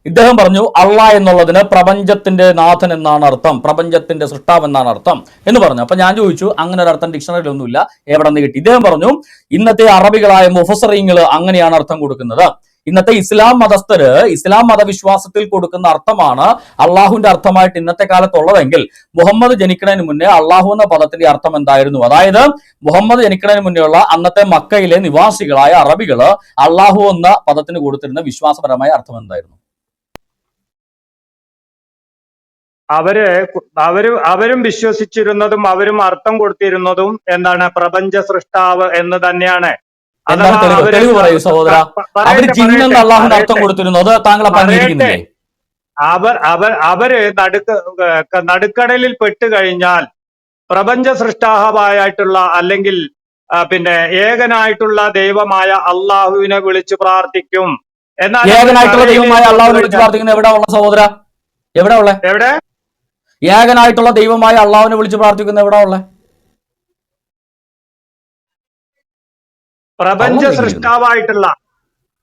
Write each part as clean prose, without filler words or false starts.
ഇദ്ദേഹം പറഞ്ഞു അള്ളാഹ് എന്നുള്ളതിന് പ്രപഞ്ചത്തിന്റെ നാഥൻ എന്നാണ് അർത്ഥം, പ്രപഞ്ചത്തിന്റെ സൃഷ്ടാവ് എന്നാണ് അർത്ഥം എന്ന് പറഞ്ഞു. അപ്പൊ ഞാൻ ചോദിച്ചു, അങ്ങനെ ഒരു അർത്ഥം ഡിക്ഷണറിയിലൊന്നുമില്ല, എവിടെ നിന്ന് കിട്ടി? ഇദ്ദേഹം പറഞ്ഞു ഇന്നത്തെ അറബികളായ മുഫസ്സറീങ്ങൾ അങ്ങനെയാണ് അർത്ഥം കൊടുക്കുന്നത്. ഇന്നത്തെ ഇസ്ലാം മതസ്ഥര് ഇസ്ലാം മതവിശ്വാസത്തിൽ കൊടുക്കുന്ന അർത്ഥമാണ് അള്ളാഹുവിന്റെ അർത്ഥമായിട്ട് ഇന്നത്തെ കാലത്തുള്ളതെങ്കിൽ മുഹമ്മദ് ജനിക്കുന്നതിന് മുന്നേ അള്ളാഹു എന്ന പദത്തിന്റെ അർത്ഥം എന്തായിരുന്നു? അതായത് മുഹമ്മദ് ജനിക്കുന്നതിന് മുന്നേയുള്ള അന്നത്തെ മക്കയിലെ നിവാസികളായ അറബികള് അള്ളാഹു എന്ന പദത്തിന് കൊടുത്തിരുന്ന വിശ്വാസപരമായ അർത്ഥം എന്തായിരുന്നു? അവരും വിശ്വസിച്ചിരുന്നതും അവരും അർത്ഥം കൊടുത്തിരുന്നതും എന്താണ്? പ്രപഞ്ച സൃഷ്ടാവ് എന്ന് തന്നെയാണ്. തെളിവ് പറയൂ സഹോദര. അവര് ജിന്നെന്ന് അള്ളാഹുവിന്റെ അർത്ഥം കൊടുത്തിരുന്നു, അത് താങ്കൾ അംഗീകരിക്കുന്നില്ലേ? അവര് നടുക്കടലിൽ പെട്ട് കഴിഞ്ഞാൽ പ്രപഞ്ച സൃഷ്ടാവായിട്ടുള്ള അല്ലെങ്കിൽ പിന്നെ ഏകനായിട്ടുള്ള ദൈവമായ അള്ളാഹുവിനെ വിളിച്ചു പ്രാർത്ഥിക്കും. എന്നാൽ ഏകനായിട്ടുള്ള ദൈവമായ അള്ളാഹുവിനെ വിളിച്ചു പ്രാർത്ഥിക്കുന്നത് എവിടെ ഉള്ള സഹോദര? എവിടെ ഏകനായിട്ടുള്ള ദൈവമായ അള്ളാഹുവിനെ വിളിച്ചു പ്രാർത്ഥിക്കുന്നത് എവിടെ ഉള്ള? പ്രപഞ്ച സൃഷ്ടാവായിട്ടുള്ള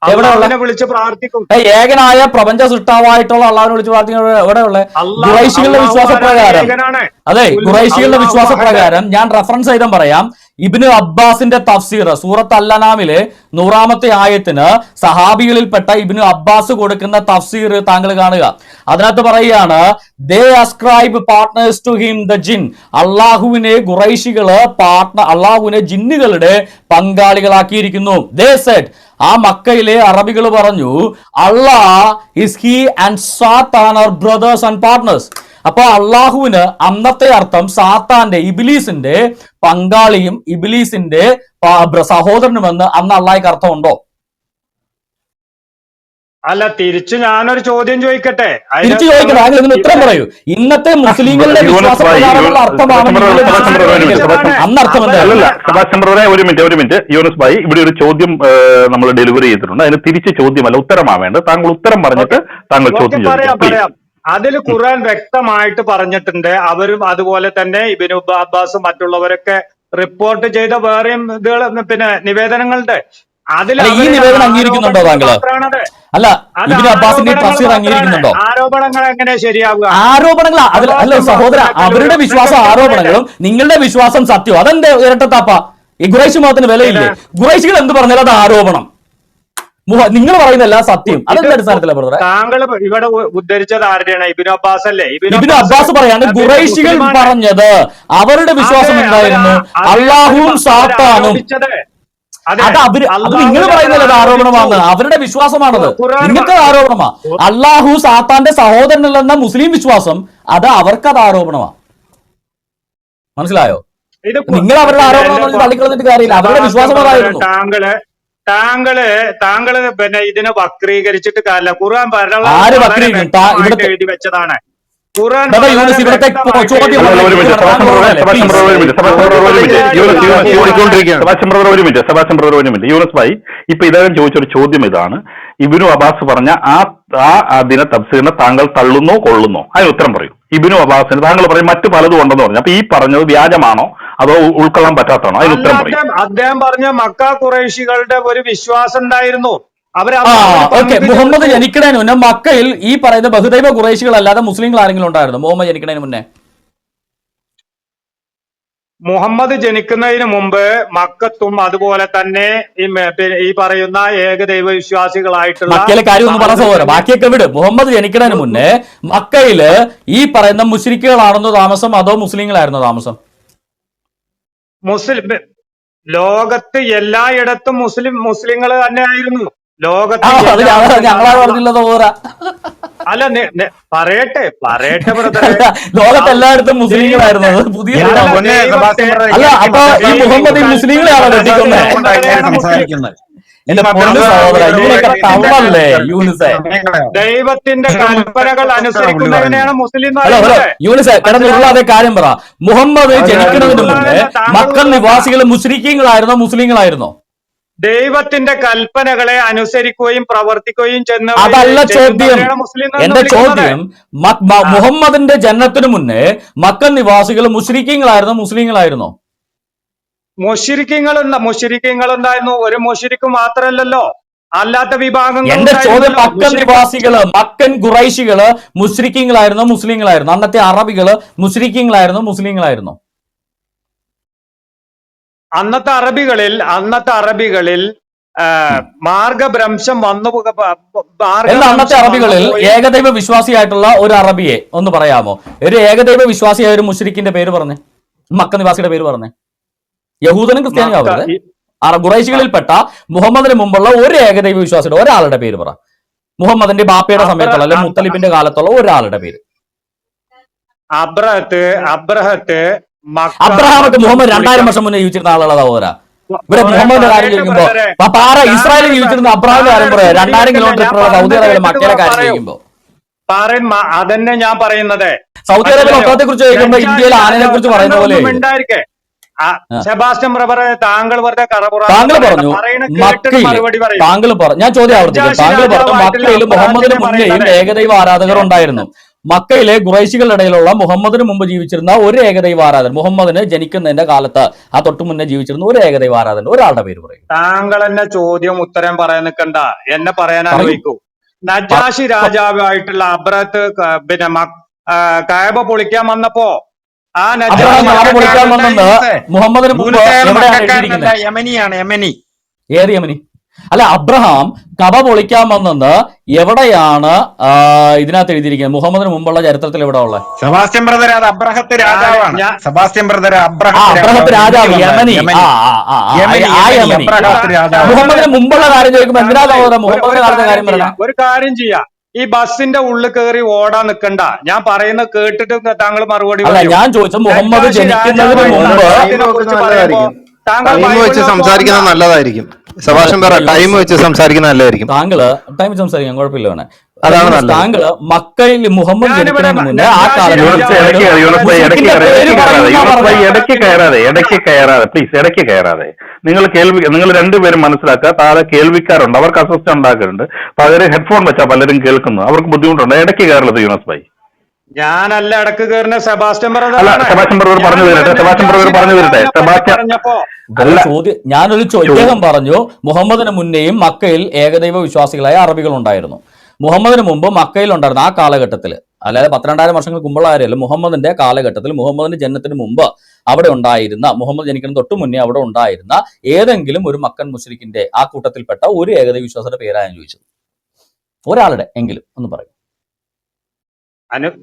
അള്ളാഹുവിനെ വിളിച്ച് പ്രാർത്ഥിക്കും. ഏകനായ പ്രപഞ്ച സൃഷ്ടാവായിട്ടുള്ള അള്ളാഹുവിനെ വിളിച്ച് പ്രാർത്ഥിക്കുന്നത് എവിടെയുള്ള? ഖുറൈശികളുടെ വിശ്വാസപ്രകാരം, അതെ ഖുറൈശികളുടെ വിശ്വാസപ്രകാരം ഞാൻ റഫറൻസ് സഹിതം പറയാം. ഇബ്നു അബ്ബാസിന്റെ തഫ്സീർ സൂറത്ത് അൽ-അനാമിലെ 100-ാമത്തെ ആയത്തിന് സഹാബികളിൽപ്പെട്ട ഇബ്നു അബ്ബാസ് കൊടുക്കുന്ന തഫ്സീർ താങ്കൾ കാണുക. അതിനകത്ത് പറയുകയാണ്, they ascribe partners to him the jinn. അള്ളാഹുവിനെ ഖുറൈശികള് അള്ളാഹുവിനെ ജിന്നുകളുടെ പങ്കാളികളാക്കിയിരിക്കുന്നു. ദേ സെഡ്, ആ മക്കയിലെ അറബികൾ പറഞ്ഞു, അള്ളാഹ് ഇസ് ഹി ആൻഡ് സാത്താൻ ആർ ബ്രദേഴ്സ് ആൻഡ് പാർട്ട്നേഴ്സ്. അപ്പൊ അള്ളാഹുവിന് അന്നത്തെ അർത്ഥം സാത്താന്റെ ഇബിലീസിന്റെ പങ്കാളിയും ഇബിലീസിന്റെ സഹോദരനുമെന്ന് അന്ന് അള്ളാഹിക്ക് അർത്ഥമുണ്ടോ? അല്ല, തിരിച്ചു ഞാനൊരു ചോദ്യം ചോദിക്കട്ടെ. തിരിച്ചു ചോദിക്കട്ടെ, അതിന് ഇതിന് ഉത്തരം പറയൂ. ഇന്നത്തെ മുസ്ലിങ്ങളുടെ വിശ്വാസപ്രകാരമുള്ള അർത്ഥമാണ് അന്നർത്ഥം എന്താ? ഒരു മിനിറ്റ് യൂനുസ് ഭായി, ഇവിടെ ഒരു ചോദ്യം നമ്മൾ ഡെലിവറി ചെയ്തിട്ടുണ്ട്. അതിന് തിരിച്ച് ചോദ്യമല്ല, ഉത്തരമാവേണ്ടത്. താങ്കൾ ഉത്തരം പറഞ്ഞിട്ട് താങ്കൾ ചോദ്യം പറയാം. അതിൽ ഖുർആൻ വ്യക്തമായിട്ട് പറഞ്ഞിട്ടുണ്ട്. അവരും അതുപോലെ തന്നെ ഇബ്നു അബ്ബാസും മറ്റുള്ളവരൊക്കെ റിപ്പോർട്ട് ചെയ്ത വേറെയും പിന്നെ നിവേദനങ്ങളുണ്ട്. ഈ നിവേദനം അംഗീകരിക്കുന്നുണ്ടോ താങ്കള്? അല്ല, ഇബ്നു അബ്ബാസിന്റെ തഫ്സീർ അംഗീകരിക്കുന്നുണ്ടോ? ആരോപണങ്ങൾ എങ്ങനെ ശരിയാവുക? ആരോപണങ്ങൾ അല്ല സഹോദര, അവരുടെ വിശ്വാസം ആരോപണങ്ങളും നിങ്ങളുടെ വിശ്വാസം സത്യവും. അതെന്ത് ഇരട്ടത്താപ്പ? ഈ ഖുറൈശി മതത്തിന് വിലയില്ലേ? ഖുറൈശികൾ എന്ത് പറഞ്ഞാൽ അത് ആരോപണം, നിങ്ങൾ പറയുന്നല്ല സത്യം. അതെന്താ അടിസ്ഥാനത്തില ബ്രദറെ? താങ്കൾ ഇവിടെ ഉദ്ധരിച്ചത് ആരുടെയാണ്? ഇബ്നു അബ്ബാസ് അല്ലേ? ഇബ്നു അബ്ബാസ് പറയാണ് ഖുറൈശികൾ പറഞ്ഞത് അവരുടെ വിശ്വാസം എന്തായിരുന്നു? അള്ളാഹുവും സാത്താനും. അത് നിങ്ങൾ പറയുന്നത് ആരോപണമാണ്, അവരുടെ വിശ്വാസമാണത്. നിങ്ങൾക്ക് ആരോപണമാ. അള്ളാഹു സാത്താന്റെ സഹോദരനല്ലെന്ന മുസ്ലിം വിശ്വാസം, അത് അവർക്കത് ആരോപണമാണ്. മനസ്സിലായോ? നിങ്ങൾ അവരുടെ ആരോപണം തള്ളിക്കളഞ്ഞിട്ട് കാര്യമില്ല, അവരുടെ വിശ്വാസം അതായിരുന്നു. താങ്കള് പിന്നെ ഇതിനെ വക്രീകരിച്ചിട്ട് കാര്യമില്ല. ഖുർആൻ എഴുതി വെച്ചതാണ്. യൂനുസ് ഭായി, ഇപ്പൊ ഇദ്ദേഹം ചോദിച്ചൊരു ചോദ്യം ഇതാണ്. ഇബ്നു അബ്ബാസ് പറഞ്ഞ ആ ദിന തഫ്സീറിനെ താങ്കൾ തള്ളുന്നോ കൊള്ളുന്നോ? അതിന് ഉത്തരം പറയൂ. ഇബ്നു അബ്ബാസിന് താങ്കൾ പറയും മറ്റു പലതും ഉണ്ടെന്ന് പറഞ്ഞു. അപ്പൊ ഈ പറഞ്ഞത് വ്യാജമാണോ അതോ ഉൾക്കൊള്ളാൻ പറ്റാത്തതാണോ? അതിന് ഉത്തരം പറയും. അദ്ദേഹം പറഞ്ഞ മക്ക ഖുറൈശികളുടെ ഒരു വിശ്വാസം ഉണ്ടായിരുന്നു. മുഹമ്മദ് ജനിക്കുന്നതിന് മുന്നേ മക്കയിൽ ഈ പറയുന്ന ബഹുദൈവ ഖുറൈശികൾ അല്ലാതെ മുസ്ലിങ്ങൾ ആരെങ്കിലും ഉണ്ടായിരുന്നു മുഹമ്മദ് ജനിക്കുന്നതിന് മുന്നേ? മുഹമ്മദ് ജനിക്കുന്നതിന് മുമ്പ് മക്കത്തും അതുപോലെ തന്നെ ഈ പറയുന്ന ഏകദൈവ വിശ്വാസികളായിട്ടുള്ള മക്കയിലെ കാര്യം ഒന്ന് പറഞ്ഞ സഹോദരൻ, ബാക്കിയൊക്കെ വിട്. മുഹമ്മദ് ജനിക്കുന്നതിന് മുന്നേ മക്കയില് ഈ പറയുന്ന മുശ്രിക്കുകളാണെന്നോ താമസം അതോ മുസ്ലിങ്ങളായിരുന്നോ താമസം? ലോകത്ത് എല്ലായിടത്തും മുസ്ലിങ്ങൾ തന്നെയായിരുന്നു. ലോകത്ത് ഞങ്ങളാ പറഞ്ഞില്ലതോ പോരാ. അല്ല, പറയട്ടെ ലോകത്ത് എല്ലായിടത്തും മുസ്ലിങ്ങളായിരുന്നു. പുതിയ അല്ല, അപ്പൊ ഈ മുഹമ്മദ് ഈ മുസ്ലിങ്ങളെയാണോ സംസാരിക്കുന്നത്? എന്റെ പൊന്നു സഹോദര, ഇതിനൊക്കെ തള്ളല്ലേ യൂനിസെ? ദൈവത്തിന്റെ കൽപ്പനകൾ അനുസരിക്കുന്നതിനെയാണ് മുസ്ലിം. യൂനിസെ കിടന്നുള്ളതേ കാര്യം പറ. മുഹമ്മദ് ജനിക്കുന്നതിന് മുന്നേ മക്കൾ നിവാസികൾ മുശ്രിക്കീങ്ങളായിരുന്നോ മുസ്ലിങ്ങളായിരുന്നോ? ദൈവത്തിന്റെ കൽപ്പനകളെ അനുസരിക്കുകയും പ്രവർത്തിക്കുകയും ചെയ്യുന്ന അതല്ല ചോദ്യം. എന്റെ ചോദ്യം, മുഹമ്മദിന്റെ ജനനത്തിനു മുന്നേ മക്കൾ നിവാസികൾ മുശ്രിക്കീങ്ങളായിരുന്നോ മുസ്ലിങ്ങളായിരുന്നോ? മുശ്രിക്കീങ്ങൾ ഉണ്ടായിരുന്നു. ഒരു മുശ്രിക്ക് മാത്രമല്ലല്ലോ, അല്ലാത്ത വിഭാഗങ്ങൾ എന്റെ ചോദ്യം ഉണ്ടായിരുന്നല്ലോ. മക്കൻ നിവാസികള്, മക്കൻ ഖുറൈശികള് മുസ്ലിക്കീങ്ങളായിരുന്നോ മുസ്ലിങ്ങളായിരുന്നു? അന്നത്തെ അറബികള് മുസ്ലിക്കീങ്ങളായിരുന്നോ മുസ്ലിങ്ങളായിരുന്നോ? അന്നത്തെ അറബികളിൽ മാർഗഭ്രംശം വന്നു എന്താ അന്നത്തെ അറബികളിൽ ഏകദൈവ വിശ്വാസിയായിട്ടുള്ള ഒരു അറബിയെ ഒന്ന് പറയാമോ? ഒരു ഏകദൈവ വിശ്വാസിയായ ഒരു മുശ്രിക്കിന്റെ പേര് പറഞ്ഞേ, മക്ക നിവാസിയുടെ പേര് പറഞ്ഞേ. യഹൂദനും ക്രിസ്ത്യാനിയും ആവരുത്. ഖുറൈശികളിൽപ്പെട്ട മുഹമ്മദിന് മുമ്പുള്ള ഒരു ഏകദൈവ വിശ്വാസിയുടെ ഒരാളുടെ പേര് പറ. മുഹമ്മദിന്റെ ബാപ്പയുടെ സമയത്തുള്ള അല്ലെങ്കിൽ മുത്തലിബിന്റെ കാലത്തുള്ള ഒരാളുടെ പേര്. അബ്രഹാമൊക്കെ മുഹമ്മദ് 2000 വർഷം മുന്നേ ജീവിച്ചിരുന്ന ആളുകളാ സഹോദരാ. ഇവിടെ മുഹമ്മദിന്റെ കാര്യം ചോദിക്കുമ്പോ ഇസ്രായേലിൽ ജീവിച്ചിരുന്ന അബ്രഹാമിന്റെ കാര്യം പറയാം. 2000 കിലോമീറ്റർ സൗദി അറേബ്യയിലെ മക്കയുടെ കാര്യം ചോദിക്കുമ്പോ അതന്നെ ഞാൻ പറയുന്നത്. സൗദി അറേബ്യയിലെ ഒട്ടകത്തെ കുറിച്ച് ചോദിക്കുമ്പോ ഇന്ത്യയിലെ ആനയെ കുറിച്ച് പറയുന്ന പോലെ സെബാസ്റ്റ്യൻ ബ്രദറെ, താങ്കൾ താങ്കൾ പറഞ്ഞു മക്കയിൽ, താങ്കൾ പറഞ്ഞു, ഞാൻ ചോദ്യം ആവർത്തിക്കാം, താങ്കൾ പറഞ്ഞു മക്കയിൽ മുഹമ്മദിന് മുന്നേയും ഏകദൈവ ആരാധകർ ഉണ്ടായിരുന്നു. മക്കയിലെ ഖുറൈശികളുടെ ഇടയിലുള്ള മുഹമ്മദിന് മുമ്പ് ജീവിച്ചിരുന്ന ഒരു ഏകദൈവ ആരാധകൻ, മുഹമ്മദിന് ജനിക്കുന്നതിന്റെ കാലത്ത് ആ തൊട്ടു മുന്നേ ജീവിച്ചിരുന്ന ഒരു ഏകദൈവ ആരാധകൻ ഒരാളുടെ പേര് പറയും. താങ്കൾ എന്നെ ചോദ്യം ഉത്തരം പറയാൻ നിൽക്കണ്ട, എന്നെ പറയാൻ അനുവദിക്കൂ. നജാഷി രാജാവായിട്ടുള്ള അബ്രഹത്ത് പിന്നെ കഅബ പൊളിക്കാൻ വന്നപ്പോ ആ പൊളിക്കാൻ വന്നത് മുഹമ്മദിന് മുമ്പ് യമനി. ഏത് യമനി? അല്ല, അബ്രഹാം കബ പൊളിക്കാൻ വന്നെന്ന് എവിടെയാണ് ഇതിനകത്ത് എഴുതിയിരിക്കുന്നത്? മുഹമ്മദിന് മുമ്പുള്ള ചരിത്രത്തിൽ എവിടെ ഉള്ളത്? സെബാസ്റ്റ്യൻ ബ്രദർ, അത് അബ്രഹത്ത് രാജാവാണ്. സെബാസ്റ്റ്യൻ ബ്രദർ, അബ്രഹത്ത് രാജാവ് യമനി. മുഹമ്മദിന് മുമ്പുള്ള കാര്യം ചോദിക്കുമ്പോൾ എന്തിനാ മുഹമ്മദിന്റെ കാലത്തെ കാര്യം പറയണം? ഒരു കാര്യം ചെയ്യാം, ഈ ബസിന്റെ ഉള്ളിൽ കയറി ഓടാൻ നിൽക്കണ്ട. ഞാൻ പറയുന്നത് കേട്ടിട്ട് താങ്കൾ മറുപടി. അല്ല, ഞാൻ ചോദിച്ചത് മുഹമ്മദ് ജനിക്കുന്നതിന് മുമ്പ് ടൈം വെച്ച് സംസാരിക്കുന്നത് നല്ലതായിരിക്കും. സെബാസ്റ്റ്യൻ ബ്രദർ, ടൈം വെച്ച് സംസാരിക്കുന്നത് നല്ലതായിരിക്കും. താങ്കള് ടൈം സംസാരിക്കാൻ കുഴപ്പമില്ല. അതാണ് നല്ലത്. താങ്കള് മക്കയിൽ മുഹമ്മദ് ജനിക്കുന്നതിന് മുന്നേ ആ ഇടയ്ക്ക് കയറാതെ നിങ്ങൾ രണ്ടുപേരും മനസ്സിലാക്കുക. താഴെ കേൾവിക്കാരുണ്ട്, അവർക്ക് അസ്വസ്ഥ ഉണ്ടാക്കുന്നുണ്ട്. പകരം ഹെഡ്ഫോൺ വെച്ചാൽ പലരും കേൾക്കുന്നു, അവർക്ക് ബുദ്ധിമുട്ടുണ്ട്. ഇടയ്ക്ക് കയറരുത് യൂനസ് ഭായി. ഞാനല്ല ഇടക്ക് കയറുന്ന സെബാസ്റ്റ്യൻ ബ്രദർ. സെബാസ്റ്റ്യൻ ബ്രദർ പറഞ്ഞു തരട്ടെ. ഞാനൊരു ചോദ്യം പറഞ്ഞു. മുഹമ്മദിന് മുന്നേയും മക്കയിൽ ഏകദൈവ വിശ്വാസികളായ അറബികൾ ഉണ്ടായിരുന്നു. മുഹമ്മദിന് മുമ്പ് മക്കയിൽ ഉണ്ടായിരുന്ന ആ കാലഘട്ടത്തിൽ, അല്ലാതെ 12,000 വർഷങ്ങൾക്ക് മുമ്പുള്ള കാര്യമല്ല, മുഹമ്മദിന്റെ കാലഘട്ടത്തിൽ, മുഹമ്മദിന്റെ ജനനത്തിന് മുമ്പ് അവിടെ ഉണ്ടായിരുന്ന, മുഹമ്മദ് ജനിക്കുന്ന തൊട്ട് മുന്നേ അവിടെ ഉണ്ടായിരുന്ന ഏതെങ്കിലും ഒരു മക്കൻ മുശ്രിക്കിന്റെ ആ കൂട്ടത്തിൽപ്പെട്ട ഒരു ഏകദൈവ വിശ്വാസത്തിന്റെ പേരാണ് ചോദിച്ചത്. ഒരാളുടെ എങ്കിലും ഒന്ന് പറയും.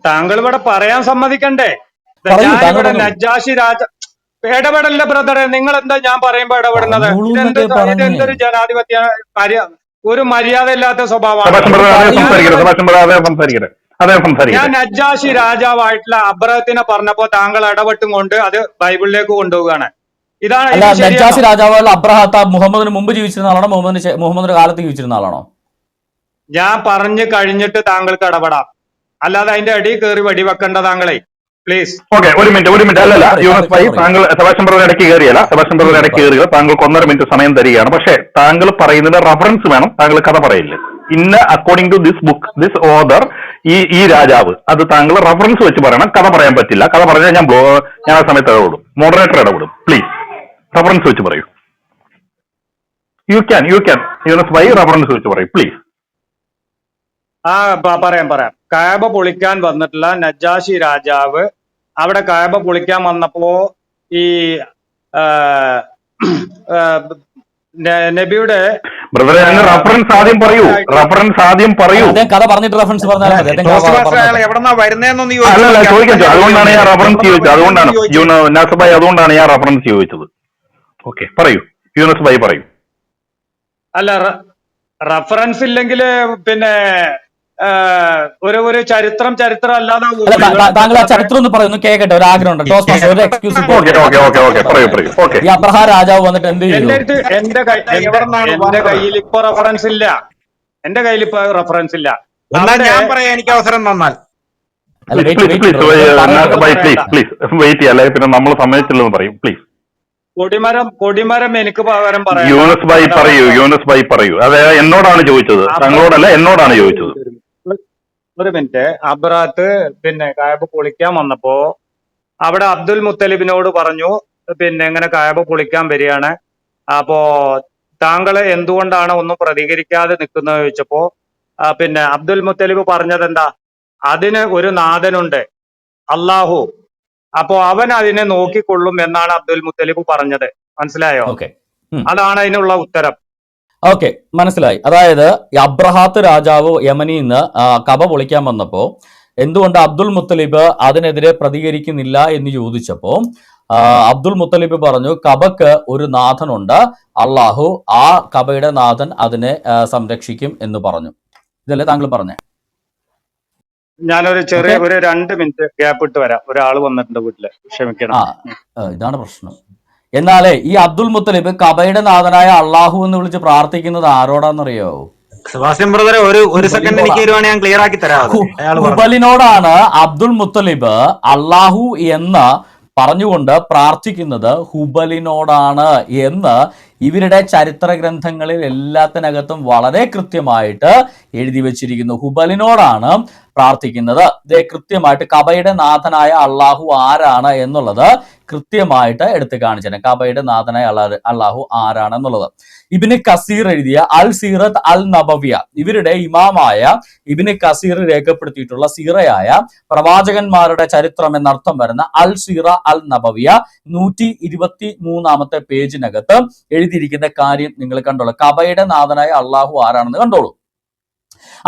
താങ്കൾ ഇവിടെ പറയാൻ സമ്മതിക്കണ്ടേ? നജാഷി രാജ ഇടപെടല്ല ബ്രദറെ. നിങ്ങൾ എന്താ ഞാൻ പറയുമ്പോ ഇടപെടുന്നത്? ഇതെന്തൊരു ജനാധിപത്യ ഒരു മര്യാദ ഇല്ലാത്ത സ്വഭാവമാണ്. ഞാൻ നജാഷി രാജാവായിട്ടുള്ള അബ്രഹത്തിനെ പറഞ്ഞപ്പോ താങ്കൾ ഇടപെട്ടും കൊണ്ട് അത് ബൈബിളിലേക്ക് കൊണ്ടുപോവുകയാണ്. ഇതാണ് നജാഷി രാജാവായിട്ടുള്ള അബ്രഹത്ത് മുഹമ്മദിന് മുമ്പ് ജീവിച്ചിരുന്ന ആളാണോ മുഹമ്മദിന്റെ കാലത്ത് ജീവിച്ചിരുന്ന ആളാണോ? ഞാൻ പറഞ്ഞു കഴിഞ്ഞിട്ട് താങ്കൾക്ക് ഇടപെടാം, അല്ലാതെ അതിന്റെ അടിയിൽ കയറി വെടിവെക്കേണ്ട താങ്കളെ, പ്ലീസ്. ഓക്കെ, ഒരു മിനിറ്റ് അല്ലല്ല യൂനസ് ഭായി, താങ്കൾ സെബാസ്റ്റ്യൻ ബ്രദർ ഇടയ്ക്ക് കയറിയല്ല. സെബാസ്റ്റ്യൻ ബ്രദർ ഇടയ്ക്ക് കയറുക. താങ്കൾക്ക് 1.5 മിനിറ്റ് സമയം തരികയാണ്. പക്ഷേ താങ്കൾ പറയുന്നത് റഫറൻസ് വേണം, താങ്കൾ കഥ പറയില്ല. ഇന്ന according to this book, this author, ഈ രാജാവ്, അത് താങ്കൾ റഫറൻസ് വെച്ച് പറയണം. കഥ പറയാൻ പറ്റില്ല. കഥ പറഞ്ഞാൽ ഞാൻ ആ സമയത്ത് ഇടപെടും, മോഡറേറ്റർ ഇടപെടും. പ്ലീസ് റഫറൻസ് വെച്ച് പറയൂ. യു ക്യാൻ യൂനസ് ഭായി റഫറൻസ് വെച്ച് പറയൂ പ്ലീസ്. പറയാം. കഅബ പൊളിക്കാൻ വന്നിട്ടുള്ള നജാഷി രാജാവ് അവിടെ കഅബ പൊളിക്കാൻ വന്നപ്പോ ഈ നബിയുടെ ബ്രദറെ, റഫറൻസ് ആദ്യം പറയൂ. കഥ പറഞ്ഞിട്ട് റഫറൻസ് എവിടെന്നാ വരുന്നതെന്നൊന്ന് ചോദിക്കാം. അതുകൊണ്ടാണ് ഞാൻ റഫറൻസ് ചോദിച്ചത്. അതുകൊണ്ടാണ് ഞാൻ റഫറൻസ് ചോദിച്ചത്. ഓക്കെ, പറയൂ യൂനസ് ഭായി പറയൂ. അല്ല, റഫറൻസ് ഇല്ലെങ്കിൽ പിന്നെ ഒരു ചരിത്രം അല്ലാതെ താങ്കൾ ആ ചരിത്രം ഒന്ന് പറയുന്നു കേക്കട്ടെ, ഒരു ആഗ്രഹം. ഈ അബ്രഹാം രാജാവ് വന്നിട്ട് എന്ത് ചെയ്തു? എന്റെ കയ്യിൽ ഇപ്പൊ റഫറൻസ് ഇല്ല. ഞാൻ പറയാം, എനിക്ക് അവസരം തന്നാൽ. പിന്നെ നമ്മൾ സമ്മതിച്ചില്ലെന്ന് പറയും പ്ലീസ്. കൊടിമരം എനിക്ക് പകരം പറയാം. യൂനസ് ഭായി പറയൂ. അതെ, എന്നോടാണ് ചോദിച്ചത്, താങ്കളോടല്ല, എന്നോടാണ് ചോദിച്ചത്. ഒരു മിനിറ്റ്. അബ്രഹത്ത് പിന്നെ കഅബ പൊളിക്കാൻ വന്നപ്പോ അവിടെ അബ്ദുൽ മുത്തലിബിനോട് പറഞ്ഞു, പിന്നെ ഇങ്ങനെ കഅബ പൊളിക്കാൻ വരികയാണ്, അപ്പോ താങ്കൾ എന്തുകൊണ്ടാണ് ഒന്നും പ്രതികരിക്കാതെ നിൽക്കുന്നത് ചോദിച്ചപ്പോ പിന്നെ അബ്ദുൽ മുത്തലിബ് പറഞ്ഞത് എന്താ, അതിന് ഒരു നാഥനുണ്ട്, അള്ളാഹു, അപ്പോ അവൻ അതിനെ നോക്കിക്കൊള്ളും എന്നാണ് അബ്ദുൽ മുത്തലിബ് പറഞ്ഞത്. മനസ്സിലായോ? അതാണ് അതിനുള്ള ഉത്തരം. ഓക്കെ, മനസ്സിലായി. അതായത് അബ്രഹാത്ത് രാജാവ് യമനിൽ നിന്ന് കബ പൊളിക്കാൻ വന്നപ്പോ എന്തുകൊണ്ട് അബ്ദുൽ മുത്തലിബ് അതിനെതിരെ പ്രതികരിക്കുന്നില്ല എന്ന് ചോദിച്ചപ്പോ അബ്ദുൽ മുത്തലിബ് പറഞ്ഞു, കബക്ക് ഒരു നാഥനുണ്ട്, അള്ളാഹു, ആ കബയുടെ നാഥൻ അതിനെ സംരക്ഷിക്കും എന്ന് പറഞ്ഞു. ഇതല്ലേ താങ്കൾ പറഞ്ഞേ? ഞാനൊരു ചെറിയ ഒരു 2 മിനിറ്റ് ഗ്യാപ്പ് ഇട്ട് വരാം, ഒരാൾ വന്നിട്ടുണ്ട് വീട്ടില്, ക്ഷമിക്കണം. ഇതാണ് പ്രശ്നം. എന്നാലേ ഈ അബ്ദുൽ മുത്തലിബ് കബയുടെ നാഥനായ അള്ളാഹു എന്ന് വിളിച്ച് പ്രാർത്ഥിക്കുന്നത് ആരോടാന്നറിയോ? സെബാസ്റ്റ്യൻ ബ്രദറെ ഒരു സെക്കൻഡ് എനിക്ക് തരുവാണെങ്കിൽ ഞാൻ ക്ലിയർ ആക്കി തരാം. ഹുബലിനോടാണ് അബ്ദുൽ മുത്തലിബ് അള്ളാഹു എന്ന് പറഞ്ഞുകൊണ്ട് പ്രാർത്ഥിക്കുന്നത് ഹുബലിനോടാണ് എന്ന് ഇവരുടെ ചരിത്ര ഗ്രന്ഥങ്ങളിൽ എല്ലാത്തിനകത്തും വളരെ കൃത്യമായിട്ട് എഴുതി വെച്ചിരിക്കുന്നു. ഹുബലിനോടാണ് പ്രാർത്ഥിക്കുന്നത്. ഇത് കൃത്യമായിട്ട് കബയുടെ നാഥനായ അള്ളാഹു ആരാണ് എന്നുള്ളത് കൃത്യമായിട്ട് എടുത്തു കാണിച്ചു. കബയുടെ നാഥനായ അള്ളാഹു ആരാണെന്നുള്ളത് ഇബ്നു കസീർ എഴുതിയ അൽ സീറത്ത് അൽ നബവിയ, ഇവരുടെ ഇമാമായ ഇബ്നു കസീർ രേഖപ്പെടുത്തിയിട്ടുള്ള സീറയായ പ്രവാചകന്മാരുടെ ചരിത്രം എന്നർത്ഥം വരുന്ന അൽ സീറ അൽ നബവിയ 123 പേജിനകത്ത് എഴുതിയിരിക്കുന്ന കാര്യം നിങ്ങൾ കണ്ടോളൂ. കബയുടെ നാഥനായ അള്ളാഹു ആരാണെന്ന് കണ്ടോളൂ.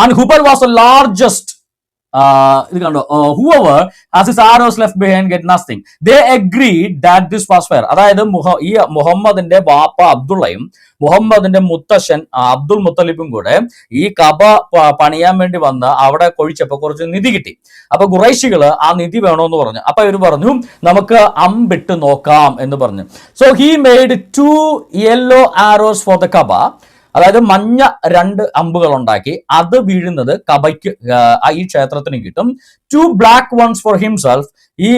And Hubal was the largest, ഇത് കണ്ടോ, whoever as his arrows left behind get nothing. They agreed that this was fair. അതായത് ഈ മുഹമ്മദിന്റെ ബാപ്പ അബ്ദുള്ളയും മുഹമ്മദിന്റെ മുത്തശ്ശൻ അബ്ദുൽ മുത്തലിബും കൂടെ ഈ കബ പണിയാൻ വേണ്ടി വന്ന് അവിടെ കൊഴിച്ചപ്പോ കുറച്ച് നിധി കിട്ടി. അപ്പൊ ഖുറൈശികള് ആ നിധി വേണോന്ന് പറഞ്ഞു. അപ്പൊ ഇവര് പറഞ്ഞു, നമുക്ക് അമ്പിട്ട് നോക്കാം എന്ന് പറഞ്ഞു. So he made 2 yellow arrows for the Kaaba. അതായത് മഞ്ഞ 2 അമ്പുകൾ ഉണ്ടാക്കി, അത് വീഴുന്നത് കബയ്ക്ക്, ഈ ക്ഷേത്രത്തിന് കിട്ടും. 2 black ones for himself. ഈ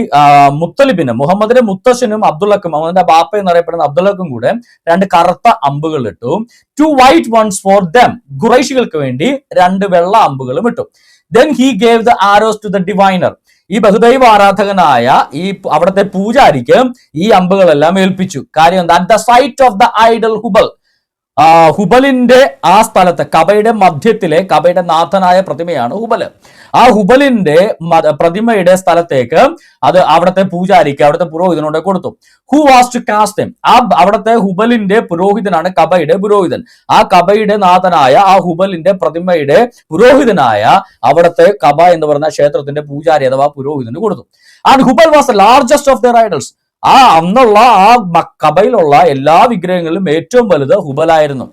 മുത്തലിബിന്, മുഹമ്മദിന്റെ മുത്തശ്ശനും അബ്ദുള്ളക്കും, മുഹമ്മദിന്റെ ബാപ്പ എന്നറിയപ്പെടുന്ന അബ്ദുള്ളക്കും കൂടെ 2 കറുത്ത അമ്പുകൾ ഇട്ടു. 2 white ones for them. ഖുറൈശികൾക്ക് വേണ്ടി 2 വെള്ള അമ്പുകളും ഇട്ടു. Then he gave the arrows to the diviner. ഈ ബഹുദൈവ ആരാധകനായ ഈ അവിടുത്തെ പൂജാരിക്ക് ഈ അമ്പുകളെല്ലാം ഏൽപ്പിച്ചു. കാര്യം എന്താ? the site of the idol Hubal, ഹുബലിന്റെ ആ സ്ഥലത്ത്, കബയുടെ മധ്യത്തിലെ കബയുടെ നാഥനായ പ്രതിമയാണ് ഹുബല്. ആ ഹുബലിന്റെ പ്രതിമയുടെ സ്ഥലത്തേക്ക് അത് അവിടുത്തെ പൂജാരിക്ക്, അവിടുത്തെ പുരോഹിതനോട് കൊടുത്തു. Who was to cast him. അവിടുത്തെ ഹുബലിന്റെ പുരോഹിതനാണ് കബയുടെ പുരോഹിതൻ. ആ കബയുടെ നാഥനായ ആ ഹുബലിന്റെ പ്രതിമയുടെ പുരോഹിതനായ അവിടുത്തെ കബ എന്ന് പറയുന്ന ക്ഷേത്രത്തിന്റെ പൂജാരി അഥവാ പുരോഹിതന് കൊടുത്തു. And Hubal was the largest of their idols. ആ അന്നുള്ള ആ കബയിലുള്ള എല്ലാ വിഗ്രഹങ്ങളിലും ഏറ്റവും വലുത് ഹുബലായിരുന്നു.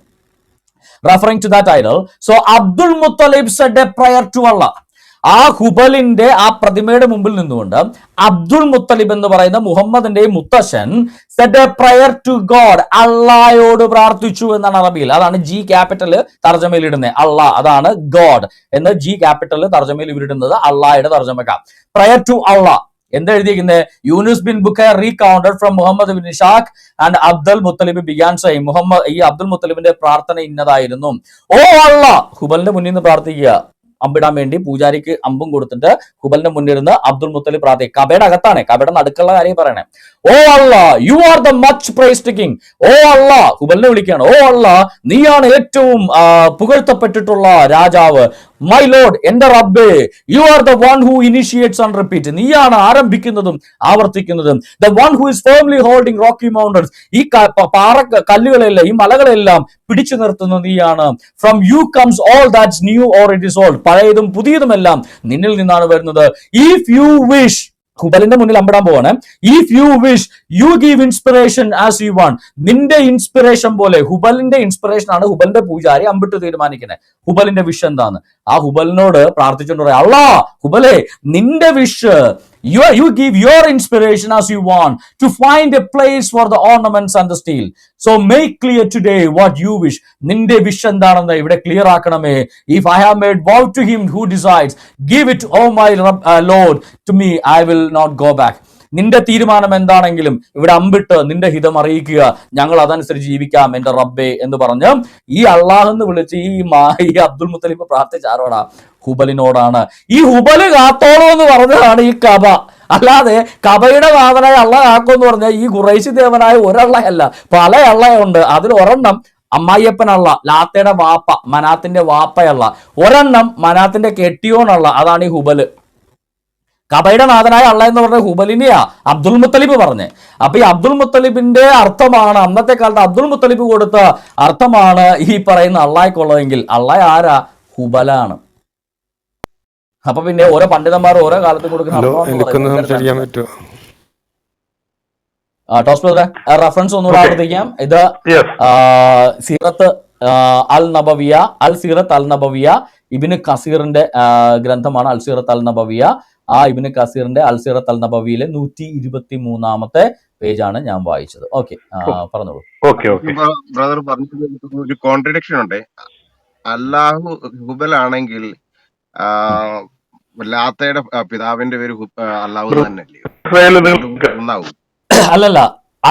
Referring to that idol, so Abdul Muttalib said a prayer to Allah. ആ ഹുബലിന്റെ ആ പ്രതിമയുടെ മുമ്പിൽ നിന്നുകൊണ്ട് അബ്ദുൽ മുത്തലിബ് എന്ന് പറയുന്ന മുഹമ്മദിന്റെ മുത്തശ്ശൻ said a prayer to God, അള്ളായോട് പ്രാർത്ഥിച്ചു എന്നാണ് അറബിയിൽ. അതാണ് ജി ക്യാപിറ്റൽ തർജ്ജമയിൽ ഇടുന്നത്. അള്ളാഹ്, അതാണ് ഗോഡ് എന്ന് ജി ക്യാപിറ്റൽ തർജ്ജമയിൽ ഇവരിടുന്നത്. അള്ളാഹയുടെ തർജ്ജമക്കാം പ്രയർ ടു അള്ളാഹ്. എന്താ എഴുതിയിരിക്കുന്നത്? Yunus bin Bukair recounted from Muhammad bin Ishaq and Abdul Muttalib began saying. ഈ അബ്ദുൽ മുത്തലിബിന്റെ പ്രാർത്ഥന ഇന്നതായിരുന്നു. ഓ അള്ളാഹ്, ഹുബലിന്റെ മുന്നിൽ നിന്ന് പ്രാർത്ഥിക്കുക. അമ്പിടാൻ വേണ്ടി പൂജാരിക്ക് അമ്പും കൊടുത്തിട്ട് ഹുബലിന്റെ മുന്നിൽ നിന്ന് അബ്ദുൽ മുത്തലിബ് പ്രാർത്ഥിക്കുക. കബയുടെ അകത്താണ്, കബയുടെ നടുക്കുള്ള കാര്യം പറയണേ. O Allah, you are the much praised king. O Allah, ഹുബലിനെ വിളിക്കുകയാണ്. ഓ അള്ളാഹ്, നീയാണ് ഏറ്റവും പുകഴ്ത്തപ്പെട്ടിട്ടുള്ള രാജാവ്. മൈ ലോർഡ്, എന്റെ റബ്ബേ, you are the one who initiates and repeat. നീയാണ് ആരംഭിക്കുന്നതും ആവർത്തിക്കുന്നതും. The one who is firmly holding rocky mountains. ഈ കല്ലുകളെല്ലാം, ഈ മലകളെല്ലാം പിടിച്ചു നിർത്തുന്ന നീയാണ്. From you comes all that's new or it is old. പഴയതും പുതിയതുമെല്ലാം നിന്നിൽ നിന്നാണ് വരുന്നത്. ഇഫ് യു വിഷ്, ഹുബലിന്റെ മുന്നിൽ അമ്പിടാൻ പോവാണ്. If you wish you give inspiration as you want. നിന്റെ ഇൻസ്പിറേഷൻ പോലെ, ഹുബലിന്റെ ഇൻസ്പിറേഷൻ ആണ് ഹുബലിന്റെ പൂജാരി അമ്പിട്ട് തീരുമാനിക്കുന്നത്. ഹുബലിന്റെ വിഷ് എന്താണ്? ആ ഹുബലിനോട് പ്രാർത്ഥിച്ചുകൊണ്ട് പറയാം, അല്ലാ ഹുബലെ, നിന്റെ wish, you give your inspiration as you want to find a place for the ornaments and the steel. So make clear today what you wish. നിന്റെ വിഷ് എന്താണെന്ന് ഇവിടെ clear ആക്കണമേ. If I have made vow to him who decides, give it, O my Lord, to me, I will not go back. നിന്റെ തീരുമാനം എന്താണെങ്കിലും ഇവിടെ അമ്പിട്ട് നിന്റെ ഹിതം അറിയിക്കുക, ഞങ്ങൾ അതനുസരിച്ച് ജീവിക്കാം എന്റെ റബ്ബേ എന്ന് പറഞ്ഞ് ഈ അള്ളാഹെന്ന് വിളിച്ച് ഈ അബ്ദുൽ മുത്തലിബ് പ്രാർത്ഥിച്ച ആരോടാ? ഹുബലിനോടാണ്. ഈ ഹുബല് കാത്തോളൂ എന്ന് പറഞ്ഞതാണ് ഈ കബ. അല്ലാതെ കബയുടെ നാഥനായ അള്ളാഹ് കാക്കുമെന്ന് പറഞ്ഞാൽ ഈ ഖുറൈശി ദേവനായ ഒരള്ളയല്ല, പല അള്ളയുണ്ട്. അതിൽ ഒരെണ്ണം അമ്മായിയപ്പനല്ല, ലാത്തയുടെ വാപ്പ, മനാത്തിന്റെ വാപ്പയല്ല. ഒരെണ്ണം മനാത്തിന്റെ കെട്ടിയോണുള്ള, അതാണ് ഈ ഹുബല്. കബയുടെ നാഥനായ അള്ള എന്ന് പറഞ്ഞ ഹുബലിനെയാ അബ്ദുൽ മുത്തലിബ് പറഞ്ഞ്. അപ്പൊ ഈ അബ്ദുൽ മുത്തലിബിന്റെ അർത്ഥമാണ്, അന്നത്തെ കാലത്ത് അബ്ദുൽ മുത്തലിബ് കൊടുത്ത അർത്ഥമാണ് ഈ പറയുന്ന അള്ളാഹ്ക്കുള്ളതെങ്കിൽ അള്ളാഹ് ആരാ? ഹുബലാണ്. അപ്പൊ പിന്നെ ഓരോ പണ്ഡിതന്മാർ ഓരോ കാലത്ത് കൊടുക്കുന്ന റഫറൻസ് ഒന്നുകൂടെ ആവർത്തിക്കാം. ഇത് സീറത്ത് അൽ നബവിയ, അൽ സീറത്ത് അൽ നബവിയ, ഇബ്നു കസീറിന്റെ ഗ്രന്ഥമാണ് അൽ സീറത്ത് അൽ നബവിയ. ആ ഇബ്നു കസീറിന്റെ അൽ സീറത്ത് അൽ നബവിയിലെ 123-ാമത്തെ പേജാണ് ഞാൻ വായിച്ചത്. ഓക്കെ, പറഞ്ഞോളൂ. ബ്രദർ പറഞ്ഞ ഒരു കോൺട്രഡിക്ഷൻ ഉണ്ട്. അല്ലാഹു ഹുബലാണെങ്കിൽ ലാത്തയുടെ പിതാവിന്റെ പേര് അല്ലാഹു തന്നെയല്ലേ? അല്ലല്ല,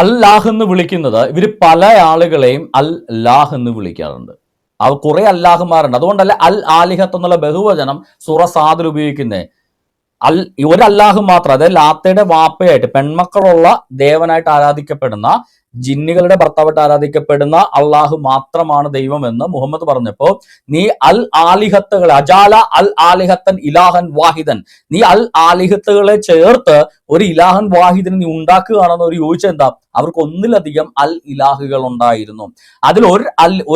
അല്ലാഹ് എന്ന് വിളിക്കുന്നത് ഇവര് പല ആളുകളെയും അൽ ലാഹ് എന്ന് വിളിക്കാറുണ്ട്. അവർ കുറെ അല്ലാഹുമാരുണ്ട്. അതുകൊണ്ടല്ല അൽ ആലിഹത്ത് എന്നുള്ള ബഹുവചനം സൂറ സാദിൽ ഉപയോഗിക്കുന്നത്. ഒരു അല്ലാഹു മാത്രം, അതായത് ലാത്തയുടെ വാപ്പയായിട്ട് പെൺമക്കളുള്ള ദേവനായിട്ട് ആരാധിക്കപ്പെടുന്ന, ജിന്നുകളുടെ ഭർത്താവായിട്ട് ആരാധിക്കപ്പെടുന്ന അള്ളാഹു മാത്രമാണ് ദൈവമെന്ന് മുഹമ്മദ് പറഞ്ഞപ്പോ, നീ അൽ ആലിഹത്തുകളെ അജാല അൽ ആലിഹത്തൻ ഇലാഹൻ വാഹിദൻ, നീ അൽ ആലിഹത്തുകളെ ചേർത്ത് ഒരു ഇലാഹൻ വാഹിദിനെ നീ ഉണ്ടാക്കുകയാണെന്ന് ഒരു ചോദിച്ചത് എന്താ? അവർക്ക് ഒന്നിലധികം അൽ ഇലാഹുകൾ ഉണ്ടായിരുന്നു. അതിൽ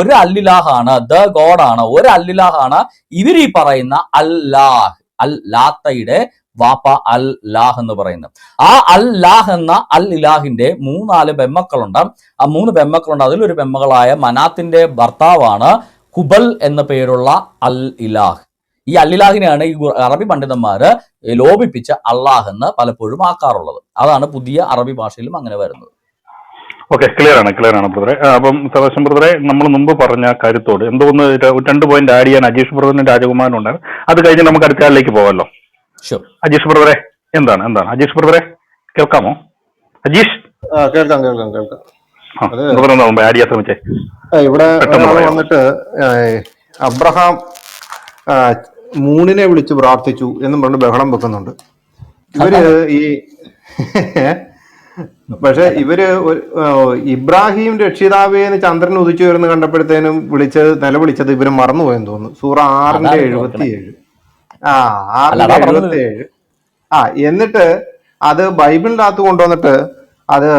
ഒരു അല്ലിലാഹാണ്, ദ ഗോഡാണ്, ഒരു അല്ലിലാഹാണ് ഇവർ ഈ പറയുന്ന അല്ലാഹ്, അൽ ലാത്തയുടെ വാപ്പ അൽ ലാഹ് എന്ന് പറയുന്നത്. ആ അൽ ലാഹ് എന്ന അൽ ഇലാഹിന്റെ 3-4 പെമ്മക്കളുണ്ട്. ആ 3 പെമ്മക്കളുണ്ട്. അതിലൊരു പെമ്മകളായ മനാത്തിന്റെ ഭർത്താവാണ് ഹുബൽ എന്ന പേരുള്ള അൽ ഇലാഹ്. ഈ അൽ ഇലാഹിനെയാണ് ഈ അറബി പണ്ഡിതന്മാര് ലോപിപ്പിച്ച അള്ളാഹ് എന്ന് പലപ്പോഴും ആക്കാറുള്ളത്. അതാണ് പുതിയ അറബി ഭാഷയിലും അങ്ങനെ വരുന്നത്. ഓക്കെ, ക്ലിയർ ആണ് ബ്രദറെ. അപ്പം സദാശിവം ബ്രദറെ, നമ്മൾ മുമ്പ് പറഞ്ഞ കാര്യത്തോട് എന്തോന്ന് 2 പോയിന്റ് ആഡ് ചെയ്യാൻ അജീഷ് ബ്രദറിനും രാജകുമാരനും ഉണ്ടായിരുന്നു. അത് കഴിഞ്ഞ് നമുക്ക് അടുത്ത ആളിലേക്ക് പോകാമല്ലോ. അജീഷ് ബ്രദറെ, എന്താണ് അജീഷ് ബ്രദറെ, കേൾക്കാമോ? അജീഷ് കേൾക്കാം. ആഡ് ചെയ്യാൻ ശ്രമിച്ചേ. ഇവിടെ വന്നിട്ട് അബ്രഹാം മൂണിനെ വിളിച്ച് പ്രാർത്ഥിച്ചു എന്നും പറഞ്ഞ് ബഹളം വെക്കുന്നുണ്ട് ഇവര്. ഈ പക്ഷെ ഇവര് ഇബ്രാഹിം രക്ഷിതാവേന്ന് ചന്ദ്രൻ ഉദിച്ചു വരുന്ന കണ്ടപ്പോഴത്തേനും നിലവിളിച്ചത് ഇവര് മറന്നുപോയെന്ന് തോന്നുന്നു. സൂറ 6:77. 6:77. എന്നിട്ട് അത് ബൈബിളിനകത്ത് കൊണ്ടുവന്നിട്ട് അത്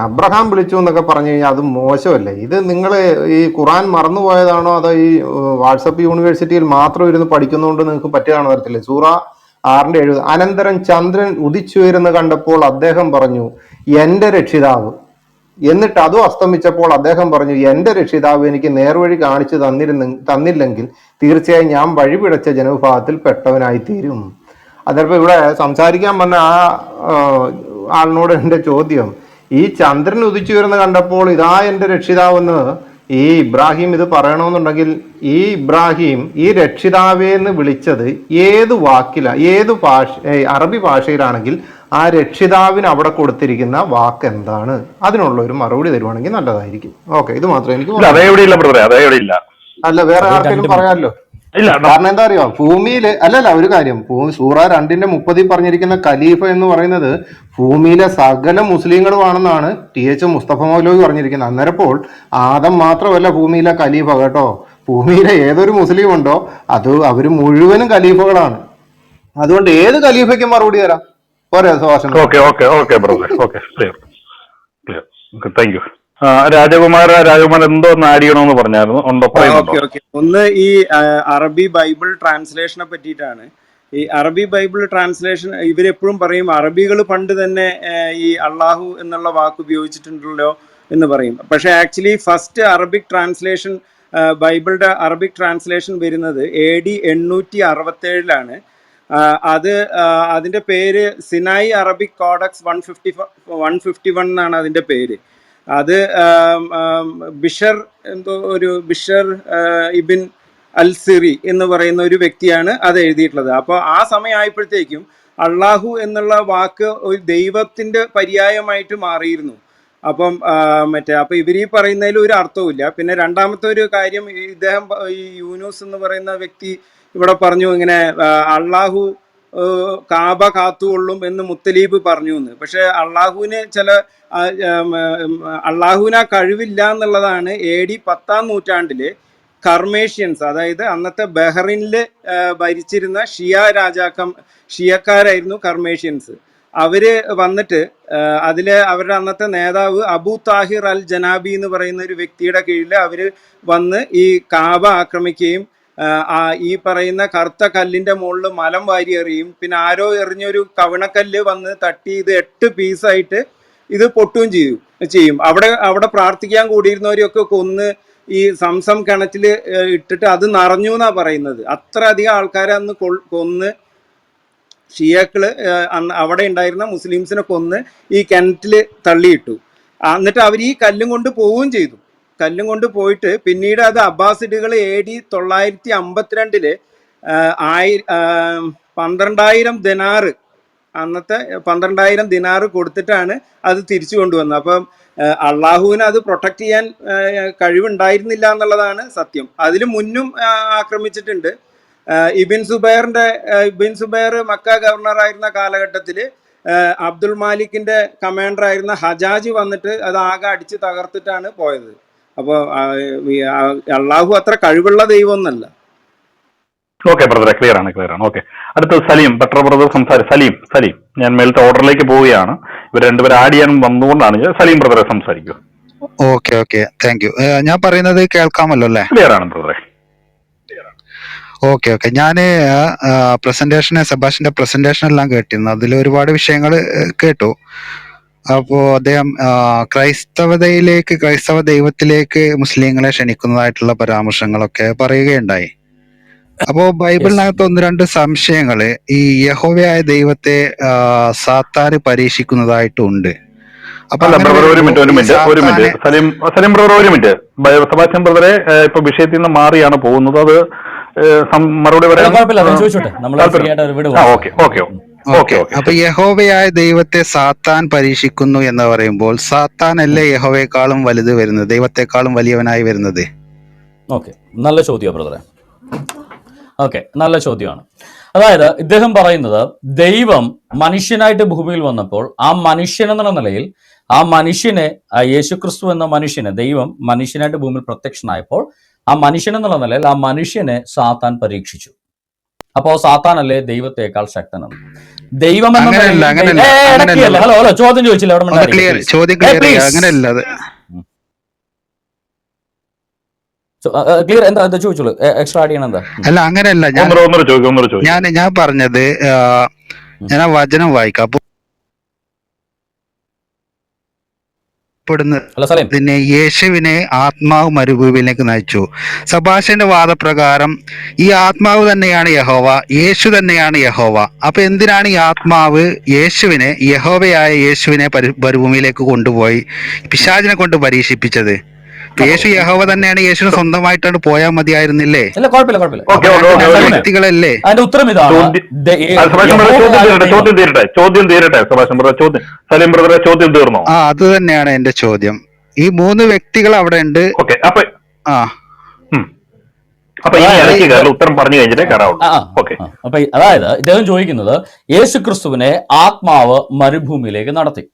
അബ്രഹാം വിളിച്ചു എന്നൊക്കെ പറഞ്ഞു കഴിഞ്ഞാൽ അത് മോശമല്ലേ? ഇത് നിങ്ങൾ ഈ ഖുറാൻ മറന്നുപോയതാണോ അതോ ഈ വാട്സപ്പ് യൂണിവേഴ്സിറ്റിയിൽ മാത്രം ഇരുന്ന് പഠിക്കുന്നതുകൊണ്ട് നിങ്ങൾക്ക് പറ്റുകയാണോ വരത്തില്ലേ? സൂറ 6:70. അനന്തരം ചന്ദ്രൻ ഉദിച്ചുയരുന്ന കണ്ടപ്പോൾ അദ്ദേഹം പറഞ്ഞു എന്റെ രക്ഷിതാവ്. എന്നിട്ട് അതും അസ്തമിച്ചപ്പോൾ അദ്ദേഹം പറഞ്ഞു എന്റെ രക്ഷിതാവ് എനിക്ക് നേർവഴി കാണിച്ചു തന്നില്ലെങ്കിൽ തീർച്ചയായും ഞാൻ വഴിപിടച്ച ജനവിഭാഗത്തിൽ പെട്ടവനായി തീരും. അതേപോലെ ഇവിടെ സംസാരിക്കാൻ പറഞ്ഞ ആ ആളിനോട് എൻ്റെ ചോദ്യം, ഈ ചന്ദ്രൻ ഉദിച്ചു വരുന്ന കണ്ടപ്പോൾ ഇതാ എൻ്റെ രക്ഷിതാവെന്ന് ഈ ഇബ്രാഹിം ഇത് പറയണമെന്നുണ്ടെങ്കിൽ ഈ ഇബ്രാഹിം ഈ രക്ഷിതാവേന്ന് വിളിച്ചത് ഏത് വാക്കിലാണ്, ഏത് അറബി ഭാഷയിലാണെങ്കിൽ ആ രക്ഷിതാവിന് അവിടെ കൊടുത്തിരിക്കുന്ന വാക്ക് എന്താണ്? അതിനുള്ള ഒരു മറുപടി തരുവാണെങ്കിൽ നല്ലതായിരിക്കും. ഓക്കെ, ഇത് മാത്രമേ എനിക്ക് അല്ല വേറെ ആർക്കെങ്കിലും പറയാമല്ലോ. കാരണം എന്താ അറിയോ, ഭൂമിയില് ഒരു കാര്യം, സൂറ 2:30 പറഞ്ഞിരിക്കുന്ന ഖലീഫ എന്ന് പറയുന്നത് ഭൂമിയിലെ സകല മുസ്ലിങ്ങളുമാണെന്നാണ് TH മുസ്തഫ മൗലവി പറഞ്ഞിരിക്കുന്നത്. അന്നേരപ്പോൾ ആദം മാത്രമല്ല ഭൂമിയിലെ ഖലീഫ കേട്ടോ. ഭൂമിയിലെ ഏതൊരു മുസ്ലിം ഉണ്ടോ അത് അവര് മുഴുവനും ഖലീഫകളാണ്. അതുകൊണ്ട് ഏത് ഖലീഫയ്ക്കും മറുപടി തരാം. പോരെ സുഭാഷൻ? രാജകുമാരൻ എന്തോ ആഡ് ചെയ്യണമെന്ന് പറഞ്ഞായിരുന്നു. ഒന്ന് ഈ അറബി ബൈബിൾ ട്രാൻസ്ലേഷനെ പറ്റിയിട്ടാണ്. ഈ അറബി ബൈബിൾ ട്രാൻസ്ലേഷൻ ഇവരെപ്പോഴും പറയും അറബികൾ പണ്ട് തന്നെ ഈ അള്ളാഹു എന്നുള്ള വാക്ക് ഉപയോഗിച്ചിട്ടുണ്ടല്ലോ എന്ന് പറയും. പക്ഷെ ആക്ച്വലി ഫസ്റ്റ് അറബിക് ട്രാൻസ്ലേഷൻ, ബൈബിളുടെ അറബിക് ട്രാൻസ്ലേഷൻ വരുന്നത് AD 867 അതിന്റെ പേര് സിനായി അറബിക് കോഡക്സ് 151 എന്നാണ് അതിന്റെ പേര്. അത് ബിഷർ ഇബിൻ അൽ സിറി എന്ന് പറയുന്ന ഒരു വ്യക്തിയാണ് അത് എഴുതിയിട്ടുള്ളത്. അപ്പോൾ ആ സമയമായപ്പോഴത്തേക്കും അള്ളാഹു എന്നുള്ള വാക്ക് ഒരു ദൈവത്തിന്റെ പര്യായമായിട്ട് മാറിയിരുന്നു. അപ്പം അപ്പൊ ഇവരീ പറയുന്നതിൽ ഒരു അർത്ഥവുമില്ല. പിന്നെ രണ്ടാമത്തെ ഒരു കാര്യം, ഇദ്ദേഹം ഈ യൂനൂസ് എന്ന് പറയുന്ന വ്യക്തി ഇവിടെ പറഞ്ഞു ഇങ്ങനെ അള്ളാഹു കാബ കാത്തുകൊള്ളും എന്ന് മുത്തലീബ് പറഞ്ഞു എന്ന്. പക്ഷെ അള്ളാഹുവിന് അള്ളാഹുവിന് ആ കഴിവില്ല എന്നുള്ളതാണ് AD 10-ാം നൂറ്റാണ്ടില് കർമേഷ്യൻസ്, അതായത് അന്നത്തെ ബഹ്റിനിൽ ഭരിച്ചിരുന്ന ഷിയക്കാരായിരുന്നു കർമേഷ്യൻസ്. അവര് വന്നിട്ട് അതില് അവരുടെ അന്നത്തെ നേതാവ് അബൂ താഹിർ അൽ ജനാബി എന്ന് പറയുന്ന ഒരു വ്യക്തിയുടെ കീഴിൽ അവര് വന്ന് ഈ കാബ ആക്രമിക്കുകയും ഈ പറയുന്ന കറുത്ത കല്ലിന്റെ മുകളിൽ മലം വാരി എറിയും. പിന്നെ ആരോ എറിഞ്ഞൊരു കവിണക്കല്ല് വന്ന് തട്ടി ഇത് 8 പീസായിട്ട് ഇത് പൊട്ടുകയും ചെയ്യും. അവിടെ പ്രാർത്ഥിക്കാൻ കൂടിയിരുന്നവരെയൊക്കെ കൊന്ന് ഈ സംസം കിണറ്റിൽ ഇട്ടിട്ട് അത് നിറഞ്ഞു എന്നാ പറയുന്നത്. അത്ര അധികം ആൾക്കാരെ അന്ന് കൊന്ന് ഷിയാക്കള് അവിടെ ഉണ്ടായിരുന്ന മുസ്ലിംസിനെ കൊന്ന് ഈ കിണറ്റിൽ തള്ളിയിട്ടു. എന്നിട്ട് അവർ ഈ കല്ലും കൊണ്ട് പോവുകയും ചെയ്തു. കല്ലും കൊണ്ട് പോയിട്ട് പിന്നീട് അത് അബ്ബാസിഡുകൾ AD 952 12,000 ദിനാറ്, അന്നത്തെ 12,000 ദിനാറ് കൊടുത്തിട്ടാണ് അത് തിരിച്ചു കൊണ്ടുവന്നത്. അപ്പം അള്ളാഹുവിന് അത് പ്രൊട്ടക്ട് ചെയ്യാൻ കഴിവുണ്ടായിരുന്നില്ല എന്നുള്ളതാണ് സത്യം. അതിൽ മുന്നും ആക്രമിച്ചിട്ടുണ്ട്. ഇബിൻ സുബൈർ മക്ക ഗവർണർ ആയിരുന്ന കാലഘട്ടത്തിൽ അബ്ദുൽ മാലിക്കിന്റെ കമാൻഡർ ആയിരുന്ന ഹജാജ് വന്നിട്ട് അത് ആകെ അടിച്ച് തകർത്തിട്ടാണ് പോയത്. അപ്പോൾ അള്ളാഹു അത്ര കഴിവുള്ള ദൈവമൊന്നല്ല. ഓക്കെ ബ്രദറെ, ക്ലിയർ ആണ്. ഓക്കെ, അടുത്ത സലീം, ബട്ടർ ബ്രദർ സലീം ഞാൻ മേലത്തെ ഓർഡറിലേക്ക് പോവുകയാണ്. ഇവർ രണ്ടുപേരും ആഡ് ചെയ്യാൻ വന്നുകൊണ്ടാണ്. സലീം ബ്രദറെ സംസാരിക്കൂ. Okay thank you. ഞാൻ പറയുന്നത് കേൾക്കാമല്ലോ അല്ലേ? ക്ലിയർ ആണ് ബ്രദറെ. ഓക്കെ ഞാൻ സെബാസ്റ്റിന്റെ പ്രസന്റേഷൻ എല്ലാം കേട്ടിരുന്നു. അതിൽ ഒരുപാട് വിഷയങ്ങൾ കേട്ടു. അപ്പോ അദ്ദേഹം ക്രൈസ്തവ ദൈവത്തിലേക്ക് മുസ്ലിങ്ങളെ ക്ഷണിക്കുന്നതായിട്ടുള്ള പരാമർശങ്ങളൊക്കെ പറയുകയുണ്ടായി. അപ്പോ ബൈബിളിനകത്ത് 1-2 സംശയങ്ങള് ഈ യഹോവയായ ദൈവത്തെ സാത്താന് പരീക്ഷിക്കുന്നതായിട്ടുണ്ട്. ഒരു മിനിറ്റ് സലീം ബ്രദർ, ഒരു മിനിറ്റ്. സെബാസ്റ്റ്യൻ ബ്രദറെ ഇപ്പൊ വിഷയത്തിൽ നിന്ന് മാറിയാണ് പോകുന്നത്. അത് മറുപടി അപ്പൊ യഹോവയായ ദൈവത്തെ സാത്താൻ പരീക്ഷിക്കുന്നു എന്ന് പറയുമ്പോൾ സാത്താൻ അല്ലേ യഹോവയെക്കാളും വലുത് വരുന്നത്, ദൈവത്തെക്കാളും വലിയവനായി വരുന്നത്? നല്ല ചോദ്യമാണ് ബ്രദറെ. നല്ല ചോദ്യമാണ്. അതായത് ഇദ്ദേഹം പറയുന്നത് ദൈവം മനുഷ്യനായിട്ട് ഭൂമിയിൽ വന്നപ്പോൾ ആ മനുഷ്യൻ എന്ന നിലയിൽ ആ മനുഷ്യനെ, യേശുക്രിസ്തു എന്ന മനുഷ്യനെ, ദൈവം മനുഷ്യനായിട്ട് ഭൂമിയിൽ പ്രത്യക്ഷനായപ്പോൾ ആ മനുഷ്യൻ എന്നുള്ള നിലയിൽ ആ മനുഷ്യനെ സാത്താൻ പരീക്ഷിച്ചു. അപ്പോ സാത്താനല്ലേ ദൈവത്തെക്കാൾ ശക്തനാണ്? ദൈവം ഹലോ ചോദ്യം ചോദിച്ചില്ല ക്ലിയർ എന്താ ചോദിച്ചോളൂ, എക്സ്ട്രാ ആഡ് ചെയ്യണം എന്താ? അല്ല അങ്ങനെയല്ല, ഞാൻ പറഞ്ഞത് ഞാൻ ആ വചനം വായിക്കാം. പിന്നെ യേശുവിനെ ആത്മാവ് മരുഭൂമിയിലേക്ക് നയിച്ചു. സബാഷ്യന്റെ വാദപ്രകാരം ഈ ആത്മാവ് തന്നെയാണ് യഹോവ, യേശു തന്നെയാണ് യഹോവ. അപ്പൊ എന്തിനാണ് ഈ ആത്മാവ് യഹോവയായ യേശുവിനെ മരുഭൂമിയിലേക്ക് കൊണ്ടുപോയി പിശാചിനെ കൊണ്ട് പരീക്ഷിപ്പിച്ചത്? യേശു യഹോവ തന്നെയാണ്, യേശുവിനെ സ്വന്തമായിട്ടാണ് പോയാൽ മതിയായിരുന്നില്ലേ? വ്യക്തികളല്ലേ? അത് തന്നെയാണ് എന്റെ ചോദ്യം. ഈ 3 വ്യക്തികൾ അവിടെ ഉണ്ട്. അതായത് ഇദ്ദേഹം ചോദിക്കുന്നത് യേശുക്രിസ്തുവിനെ ആത്മാവ് മരുഭൂമിയിലേക്ക് നടത്തി.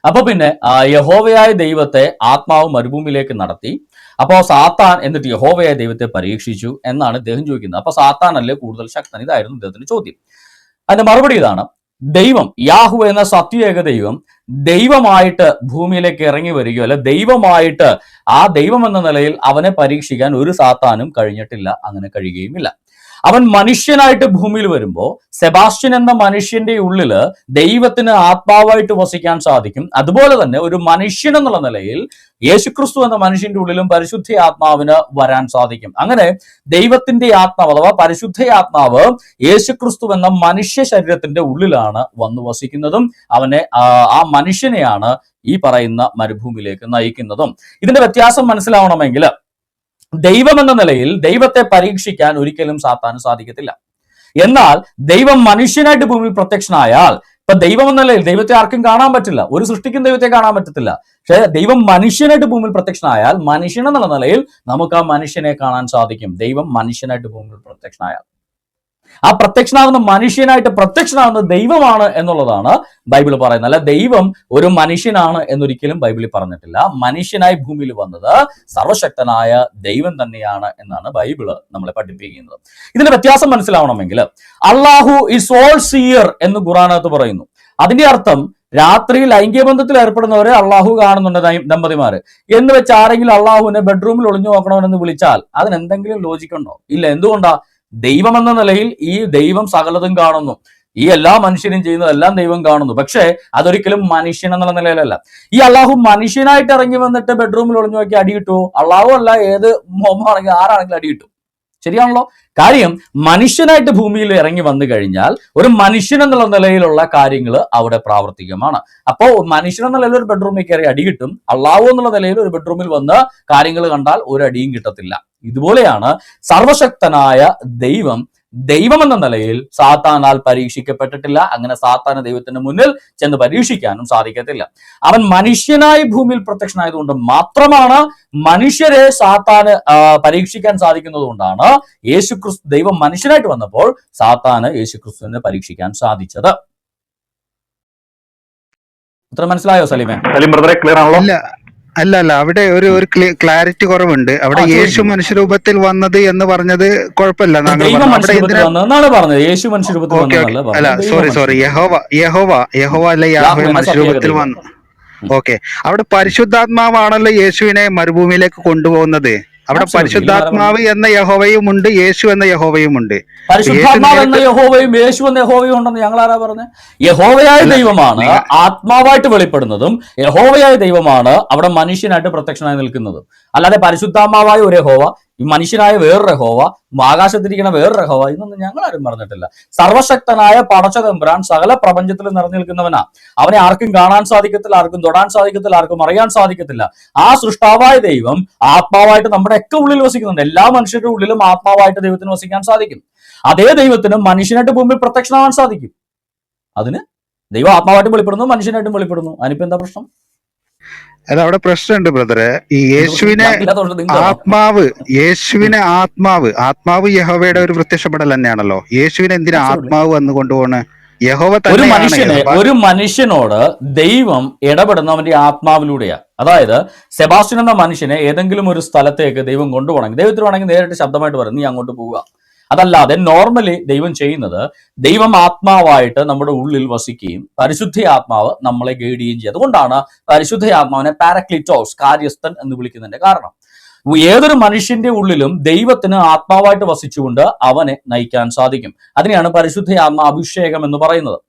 അപ്പൊ പിന്നെ യഹോവയായ ദൈവത്തെ ആത്മാവ് മരുഭൂമിയിലേക്ക് നടത്തി. അപ്പോ സാത്താൻ എന്നിട്ട് യഹോവയായ ദൈവത്തെ പരീക്ഷിച്ചു എന്നാണ് ഇദ്ദേഹം ചോദിക്കുന്നത്. അപ്പൊ സാത്താനല്ലേ കൂടുതൽ ശക്തൻ? ഇതായിരുന്നു ഇദ്ദേഹത്തിന്റെ ചോദ്യം. അതിന്റെ മറുപടി ഇതാണ്: ദൈവം യാഹു എന്ന സത്യേക ദൈവം ദൈവമായിട്ട് ഭൂമിയിലേക്ക് ഇറങ്ങി വരികയോ അല്ലെ ദൈവമായിട്ട് ആ ദൈവം എന്ന നിലയിൽ അവനെ പരീക്ഷിക്കാൻ ഒരു സാത്താനും കഴിഞ്ഞിട്ടില്ല, അങ്ങനെ കഴിയുകയുമില്ല. അവൻ മനുഷ്യനായിട്ട് ഭൂമിയിൽ വരുമ്പോൾ സെബാസ്റ്റ്യൻ എന്ന മനുഷ്യന്റെ ഉള്ളില് ദൈവത്തിന് ആത്മാവായിട്ട് വസിക്കാൻ സാധിക്കും. അതുപോലെ തന്നെ ഒരു മനുഷ്യൻ എന്നുള്ള നിലയിൽ യേശുക്രിസ്തു എന്ന മനുഷ്യന്റെ ഉള്ളിലും പരിശുദ്ധ ആത്മാവിന് വരാൻ സാധിക്കും. അങ്ങനെ ദൈവത്തിന്റെ ആത്മാവ് അഥവാ പരിശുദ്ധ ആത്മാവ് യേശുക്രിസ്തു എന്ന മനുഷ്യ ശരീരത്തിന്റെ ഉള്ളിലാണ് വന്നു വസിക്കുന്നതും അവനെ ആ മനുഷ്യനെയാണ് ഈ പറയുന്ന മരുഭൂമിയിലേക്ക് നയിക്കുന്നതും. ഇതിന്റെ വ്യത്യാസം മനസ്സിലാവണമെങ്കിൽ ദൈവം എന്ന നിലയിൽ ദൈവത്തെ പരീക്ഷിക്കാൻ ഒരിക്കലും സാത്താന് സാധിക്കത്തില്ല. എന്നാൽ ദൈവം മനുഷ്യനായിട്ട് ഭൂമിയിൽ പ്രത്യക്ഷനായാൽ, ഇപ്പൊ ദൈവം എന്ന നിലയിൽ ദൈവത്തെ ആർക്കും കാണാൻ പറ്റില്ല, ഒരു സൃഷ്ടിക്കും ദൈവത്തെ കാണാൻ പറ്റത്തില്ല. പക്ഷെ ദൈവം മനുഷ്യനായിട്ട് ഭൂമിയിൽ പ്രത്യക്ഷനായാൽ മനുഷ്യൻ എന്നുള്ള നിലയിൽ നമുക്ക് ആ മനുഷ്യനെ കാണാൻ സാധിക്കും, ദൈവം മനുഷ്യനായിട്ട് ഭൂമിയിൽ പ്രത്യക്ഷനായാൽ. ആ പ്രത്യക്ഷനാകുന്ന മനുഷ്യനായിട്ട് പ്രത്യക്ഷനാകുന്ന ദൈവമാണ് എന്നുള്ളതാണ് ബൈബിൾ പറയുന്നത്. അല്ല ദൈവം ഒരു മനുഷ്യനാണ് എന്നൊരിക്കലും ബൈബിളിൽ പറഞ്ഞിട്ടില്ല. മനുഷ്യനായി ഭൂമിയിൽ വന്നത് സർവശക്തനായ ദൈവം തന്നെയാണ് എന്നാണ് ബൈബിള് നമ്മളെ പഠിപ്പിക്കുന്നത്. ഇതിന്റെ വ്യത്യാസം മനസ്സിലാവണമെങ്കിൽ അള്ളാഹു ഇസ് ഓൾ സിയർ എന്ന് ഖുർആനകത്ത് പറയുന്നു. അതിന്റെ അർത്ഥം രാത്രി ലൈംഗിക ബന്ധത്തിൽ ഏർപ്പെടുന്നവരെ അള്ളാഹു കാണുന്നുണ്ട് ദമ്പതിമാര് എന്ന് വെച്ച് ആരെങ്കിലും അള്ളാഹുവിനെ ബെഡ്റൂമിൽ ഒളിഞ്ഞു നോക്കണമെന്ന് വിളിച്ചാൽ അതിന് എന്തെങ്കിലും ലോജിക്കുണ്ടോ? ഇല്ല. എന്തുകൊണ്ടാ? ദൈവം എന്ന നിലയിൽ ഈ ദൈവം സകലതും കാണുന്നു. ഈ എല്ലാ മനുഷ്യരും ചെയ്യുന്നതെല്ലാം ദൈവം കാണുന്നു. പക്ഷേ അതൊരിക്കലും മനുഷ്യൻ എന്നുള്ള നിലയിലല്ല. ഈ അള്ളാഹു മനുഷ്യനായിട്ട് ഇറങ്ങി വന്നിട്ട് ബെഡ്റൂമിൽ ഒളിഞ്ഞു നോക്കി അടി കിട്ടുമോ? അള്ളാഹു അല്ല, ഏത് മോഹമാണെങ്കിൽ ആരാണെങ്കിലും അടി കിട്ടും. ശരിയാണല്ലോ? കാര്യം മനുഷ്യനായിട്ട് ഭൂമിയിൽ ഇറങ്ങി വന്നു കഴിഞ്ഞാൽ ഒരു മനുഷ്യൻ എന്നുള്ള നിലയിലുള്ള കാര്യങ്ങൾ അവിടെ പ്രാവർത്തികമാണ്. അപ്പോ മനുഷ്യൻ എന്ന നിലയിൽ ഒരു ബെഡ്റൂമിൽ കയറി അടി കിട്ടും. അള്ളാഹു എന്നുള്ള നിലയിൽ ഒരു ബെഡ്റൂമിൽ വന്ന് കാര്യങ്ങൾ കണ്ടാൽ ഒരു അടിയും കിട്ടത്തില്ല. ഇതുപോലെയാണ് സർവശക്തനായ ദൈവം എന്ന നിലയിൽ സാത്താനാൽ പരീക്ഷിക്കപ്പെട്ടിട്ടില്ല. അങ്ങനെ സാത്താന് ദൈവത്തിന്റെ മുന്നിൽ ചെന്ന് പരീക്ഷിക്കാനും സാധിക്കത്തില്ല. അവൻ മനുഷ്യനായി ഭൂമിയിൽ പ്രത്യക്ഷനായതുകൊണ്ട് മാത്രമാണ് മനുഷ്യരെ സാത്താന് പരീക്ഷിക്കാൻ സാധിക്കുന്നത് കൊണ്ടാണ് യേശുക്രിസ്തു ദൈവം മനുഷ്യനായിട്ട് വന്നപ്പോൾ സാത്താന് യേശുക്രിസ്തുവിനെ പരീക്ഷിക്കാൻ സാധിച്ചത്. ഉത്തരം മനസ്സിലായോ സലീമേ? സലീം ബ്രദറെ ക്ലിയർ ആണല്ലോ? അല്ല അവിടെ ഒരു ക്ലാരിറ്റി കുറവുണ്ട്. അവിടെ യേശു മനുഷ്യരൂപത്തിൽ വന്നത് എന്ന് പറഞ്ഞത് കുഴപ്പമില്ല. അല്ല സോറി യഹോവ അല്ല യാഹ്വേ മനുഷ്യരൂപത്തിൽ വന്നു. ഓക്കെ, അവിടെ പരിശുദ്ധാത്മാവാണല്ലോ യേശുവിനെ മരുഭൂമിയിലേക്ക് കൊണ്ടുപോകുന്നത്. അവിടെ പരിശുദ്ധാത്മാവ് എന്ന യഹോവയും ഉണ്ട്, യേശു എന്ന യഹോവയും ഉണ്ട്. പരിശുദ്ധാത്മാവ് എന്ന യഹോവയും യേശു എന്ന യഹോവയും ഉണ്ടെന്ന് ഞങ്ങൾ ആരാ പറഞ്ഞത്? യഹോവയായ ദൈവമാണ് ആത്മാവായിട്ട് വെളിപ്പെടുന്നതും യഹോവയായ ദൈവമാണ് അവിടെ മനുഷ്യനായിട്ട് പ്രത്യക്ഷനായി നിൽക്കുന്നതും. അല്ലാതെ പരിശുദ്ധാത്മാവായ ഒരു യഹോവ, ഈ മനുഷ്യനായ വേറൊരു യഹോവ, ആകാശത്തിരിക്കുന്ന വേറൊരു യഹോവ, ഇതൊന്നും ഞങ്ങൾ ആരും പറഞ്ഞിട്ടില്ല. സർവശക്തനായ പടച്ച തമ്പുരാൻ സകല പ്രപഞ്ചത്തിൽ നിറഞ്ഞു നിൽക്കുന്നവനാ. അവനെ ആർക്കും കാണാൻ സാധിക്കത്തില്ല, ആർക്കും തൊടാൻ സാധിക്കത്തില്ല, ആർക്കും അറിയാൻ സാധിക്കത്തില്ല. ആ സൃഷ്ടാവായ ദൈവം ആത്മാവായിട്ട് നമ്മുടെ ഒക്കെ ഉള്ളിൽ വസിക്കുന്നുണ്ട്. എല്ലാ മനുഷ്യരുടെ ഉള്ളിലും ആത്മാവായിട്ട് ദൈവത്തിന് വസിക്കാൻ സാധിക്കും. അതേ ദൈവത്തിന് മനുഷ്യനായിട്ട് ഭൂമിയിൽ പ്രത്യക്ഷനാവാൻ സാധിക്കും. അതിന് ദൈവം ആത്മാവായിട്ട് വെളിപ്പെടുന്നു, മനുഷ്യനായിട്ടും വെളിപ്പെടുന്നു. അതിനിപ്പോ എന്താ പ്രശ്നം? അല്ല അവിടെ പ്രശ്നമുണ്ട് ബ്രദറെ. ഈ യേശുവിനെ ആത്മാവ് യഹോവയുടെ ഒരു പ്രത്യക്ഷപ്പെടൽ തന്നെയാണല്ലോ. യേശുവിനെ എന്തിനാ ആത്മാവ് വന്ന് കൊണ്ടുപോണ്? യഹോവ ഒരു മനുഷ്യനോട് ദൈവം ഇടപെടുന്നവന്റെ ആത്മാവിലൂടെയാ. അതായത് സെബാസ്റ്റ്യൻ എന്ന മനുഷ്യനെ ഏതെങ്കിലും ഒരു സ്ഥലത്തേക്ക് ദൈവം കൊണ്ടുപോകണമെങ്കിൽ ദൈവത്തിന് വേണമെങ്കിൽ നേരിട്ട് ശബ്ദമായിട്ട് പറയും, നീ അങ്ങോട്ട് പോവുക. അതല്ലാതെ നോർമലി ദൈവം ചെയ്യുന്നത്, ദൈവം ആത്മാവായിട്ട് നമ്മുടെ ഉള്ളിൽ വസിക്കുകയും പരിശുദ്ധ ആത്മാവ് നമ്മളെ ഗൈഡ് ചെയ്യുകയും ചെയ്യും. അതുകൊണ്ടാണ് പരിശുദ്ധ ആത്മാവിനെ പാരക്ലിറ്റോസ്, കാര്യസ്ഥൻ എന്ന് വിളിക്കുന്നതിന്റെ കാരണം. ഏതൊരു മനുഷ്യന്റെ ഉള്ളിലും ദൈവത്തിന് ആത്മാവായിട്ട് വസിച്ചുകൊണ്ട് അവനെ നയിക്കാൻ സാധിക്കും. അതിനെയാണ് പരിശുദ്ധ ആത്മാ അഭിഷേകം എന്ന് പറയുന്നത്.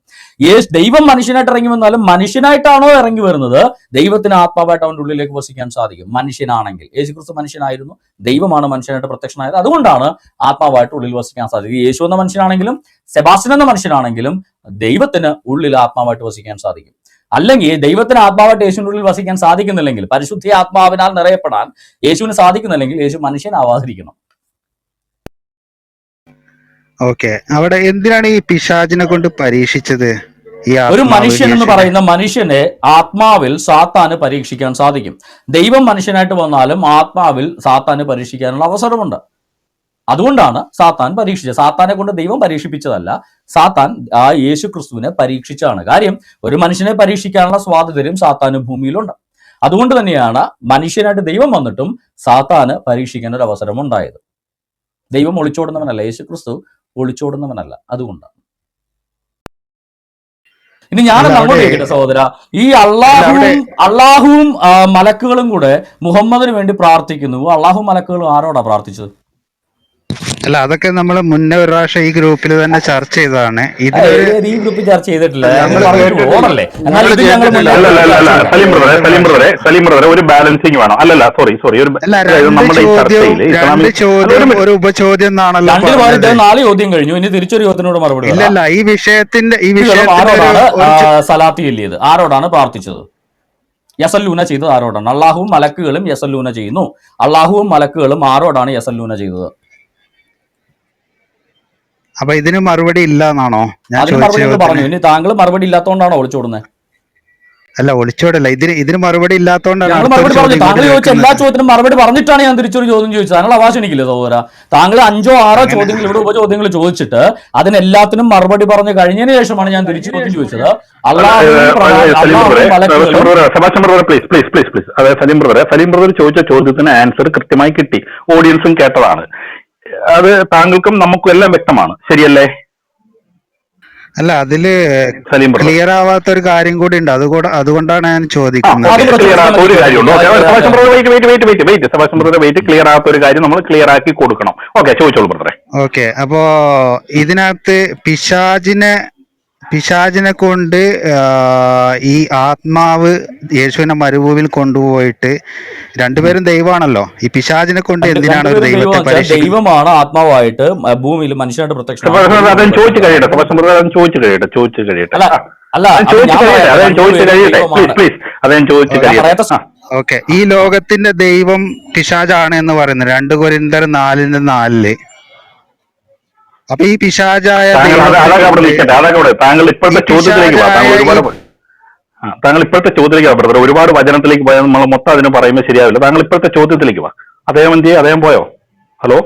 ദൈവം മനുഷ്യനായിട്ട് ഇറങ്ങി വന്നാലും മനുഷ്യനായിട്ടാണോ ഇറങ്ങി വരുന്നത്, ദൈവത്തിന് ആത്മാവായിട്ട് അവന്റെ ഉള്ളിലേക്ക് വസിക്കാൻ സാധിക്കും. മനുഷ്യനാണെങ്കിൽ, യേശുക്രിസ്തു മനുഷ്യനായിരുന്നു, ദൈവമാണ് മനുഷ്യനായിട്ട് പ്രത്യക്ഷനായത്. അതുകൊണ്ടാണ് ആത്മാവായിട്ട് ഉള്ളിൽ വസിക്കാൻ സാധിക്കും. യേശു എന്ന മനുഷ്യനാണെങ്കിലും സെബാസ്റ്റ്യൻ എന്ന മനുഷ്യനാണെങ്കിലും ദൈവത്തിന് ഉള്ളിൽ ആത്മാവായിട്ട് വസിക്കാൻ സാധിക്കും. അല്ലെങ്കിൽ ദൈവത്തിന് ആത്മാവായിട്ട് യേശുവിന്റെ ഉള്ളിൽ വസിക്കാൻ സാധിക്കുന്നില്ലെങ്കിൽ, പരിശുദ്ധ ആത്മാവിനാൽ നിറയപ്പെടാൻ യേശുവിന് സാധിക്കുന്നില്ലെങ്കിൽ യേശു മനുഷ്യനാവാതിരിക്കണം. ഓക്കെ, അവിടെ എന്തിനാണ് ഈ പിശാചിനെ കൊണ്ട് പരീക്ഷിച്ചത്? ഒരു മനുഷ്യൻ എന്ന് പറയുന്ന മനുഷ്യനെ ആത്മാവിൽ സാത്താന് പരീക്ഷിക്കാൻ സാധിക്കും. ദൈവം മനുഷ്യനായിട്ട് വന്നാലും ആത്മാവിൽ സാത്താന് പരീക്ഷിക്കാനുള്ള അവസരമുണ്ട്. അതുകൊണ്ടാണ് സാത്താൻ പരീക്ഷിച്ചത്. സാത്താനെ കൊണ്ട് ദൈവം പരീക്ഷിപ്പിച്ചതല്ല, സാത്താൻ ആ യേശു ക്രിസ്തുവിനെ പരീക്ഷിച്ചാണ്. കാര്യം ഒരു മനുഷ്യനെ പരീക്ഷിക്കാനുള്ള സ്വാതന്ത്ര്യം സാത്താന് ഭൂമിയിലുണ്ട്. അതുകൊണ്ട് തന്നെയാണ് മനുഷ്യനായിട്ട് ദൈവം വന്നിട്ടും സാത്താന് പരീക്ഷിക്കാൻ ഒരു അവസരം ഉണ്ടായത്. ദൈവം ഒളിച്ചോടുന്നവനല്ല, യേശു ക്രിസ്തു ഒളിച്ചോടുന്നവനല്ല. അതുകൊണ്ടാണ്. ഇനി ഞാൻ അങ്ങോട്ട് ചോദിക്കട്ടെ സഹോദര, ഈ അള്ളാഹുവും മലക്കുകളും കൂടെ മുഹമ്മദിന് വേണ്ടി പ്രാർത്ഥിക്കുന്നു. അള്ളാഹു മലക്കുകളും ആരോടാ പ്രാർത്ഥിച്ചത്? അല്ല, അതൊക്കെ നമ്മൾ മുന്നേ ഒരു പ്രാവശ്യം ഈ ഗ്രൂപ്പിൽ തന്നെ ചർച്ച ചെയ്തതാണ്. ഈ ഗ്രൂപ്പിൽ ചർച്ച ചെയ്തിട്ടില്ല. ഒരു ബാലൻസിങ് വേണം. അല്ലല്ല സോറി ഒരു ഉപചോദ്യം എന്നാണല്ലോ. 4 ചോദ്യം കഴിഞ്ഞു, ഇനി തിരിച്ചൊരു ചോദ്യത്തിനോട് മറുപടി. ഇല്ലല്ല, ഈ വിഷയത്തിന്റെ സലാത്തി ചൊല്ലിയത് ആരോടാണ് പ്രാർത്ഥിച്ചത്? യസല്ലൂന ചെയ്തത് ആരോടാണ്? അള്ളാഹുവും മലക്കുകളും യസല്ലൂന ചെയ്യുന്നു. അള്ളാഹുവും മലക്കുകളും ആരോടാണ് യസല്ലൂന ചെയ്തത്? അപ്പൊ ഇതിന് മറുപടി ഇല്ല എന്നാണോ ഞാൻ പറഞ്ഞു? ഇനി താങ്കൾ മറുപടി ഇല്ലാത്തതുകൊണ്ടാണോ ഒളിച്ചോടുന്നത്? അല്ല ഒളിച്ചോടല്ല, ഇതിന് മറുപടി ഇല്ലാത്തതുകൊണ്ടാണ് ഞങ്ങൾ മറുപടി പറഞ്ഞു. താങ്കൾ ചോദിച്ച എല്ലാ ചോദ്യത്തിനും മറുപടി പറഞ്ഞിട്ടാണ് ഞാൻ തിരിച്ചൊരു ചോദ്യം ചോദിച്ചത്. താങ്കൾ അവകാശം എനിക്കില്ല സഹോദര. താങ്കൾ 5 or 6 ചോദ്യങ്ങൾ ഇവിടെ ഉപചോദ്യങ്ങൾ ചോദിച്ചിട്ട് അതിനെല്ലാത്തിനും മറുപടി പറഞ്ഞു കഴിഞ്ഞതിന് ശേഷമാണ് ഞാൻ തിരിച്ചു ചോദ്യം ചോദിച്ചത്. സലീം ബ്രദർ ചോദിച്ച ചോദ്യത്തിന് ആൻസർ കൃത്യമായി കിട്ടി, ഓഡിയൻസും കേട്ടതാണ്. അത് താങ്കൾക്കും നമുക്കും എല്ലാം വ്യക്തമാണ്, ശരിയല്ലേ? അല്ല, അതില് ക്ലിയർ ആവാത്ത ഒരു കാര്യം കൂടി ഉണ്ട്, അതുകൊണ്ടാണ് ഞാൻ ചോദിക്കുന്നത്. ക്ലിയർ ആകാത്ത ഒരു കാര്യമുണ്ടോ? ക്ലിയർ ആകാത്ത ഒരു കാര്യം നമ്മൾ ക്ലിയർ ആക്കി കൊടുക്കണം. ഓക്കെ, ചോദിച്ചോളൂ ബ്രദറെ. ഓക്കെ, അപ്പോ ഇതിനകത്ത് പിശാചിനെ കൊണ്ട് ഈ ആത്മാവ് യേശുവിനെ മരുഭൂമിയിൽ കൊണ്ടുപോയിട്ട്, രണ്ടുപേരും ദൈവമാണല്ലോ, ഈ പിശാചിനെ കൊണ്ട് എന്തിനാണ് ഒരു ദൈവത്തെ പരീക്ഷിക്കുന്നത്? ദൈവമാണ് ആത്മാവായിട്ട് ഭൂമിയിൽ മനുഷ്യനായിട്ട് പ്രത്യക്ഷ. ചോദിച്ചു കഴിയട്ടെ. ഓക്കെ, ഈ ലോകത്തിന്റെ ദൈവം പിശാചാണ് എന്ന് പറയുന്നത് 2 കൊരിന്ത്യർ 4:4. അപ്പൊ ഈ പിശാചായ താങ്കൾ ഇപ്പോഴത്തെ ചോദ്യത്തിലേക്ക് ബ്രദർ, ഒരുപാട് വചനത്തിലേക്ക് പോയാൽ നമ്മൾ മൊത്തം അതിന് പറയുമ്പോൾ ശരിയാവില്ല. താങ്കൾ ഇപ്പോഴത്തെ ചോദ്യത്തിലേക്ക് വാ. അദ്ദേഹം പോയോ? ഹലോ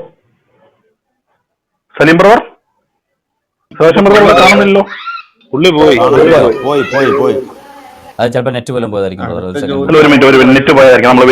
സലീം ബ്രദർ, കാണുന്നില്ലല്ലോ. പുള്ളി പോയി. അത് ചിലപ്പോൾ നെറ്റ് പോലും പോയതായിരിക്കും. ഒരു മിനിറ്റ് നെറ്റ് പോയതായിരിക്കും. നമ്മൾ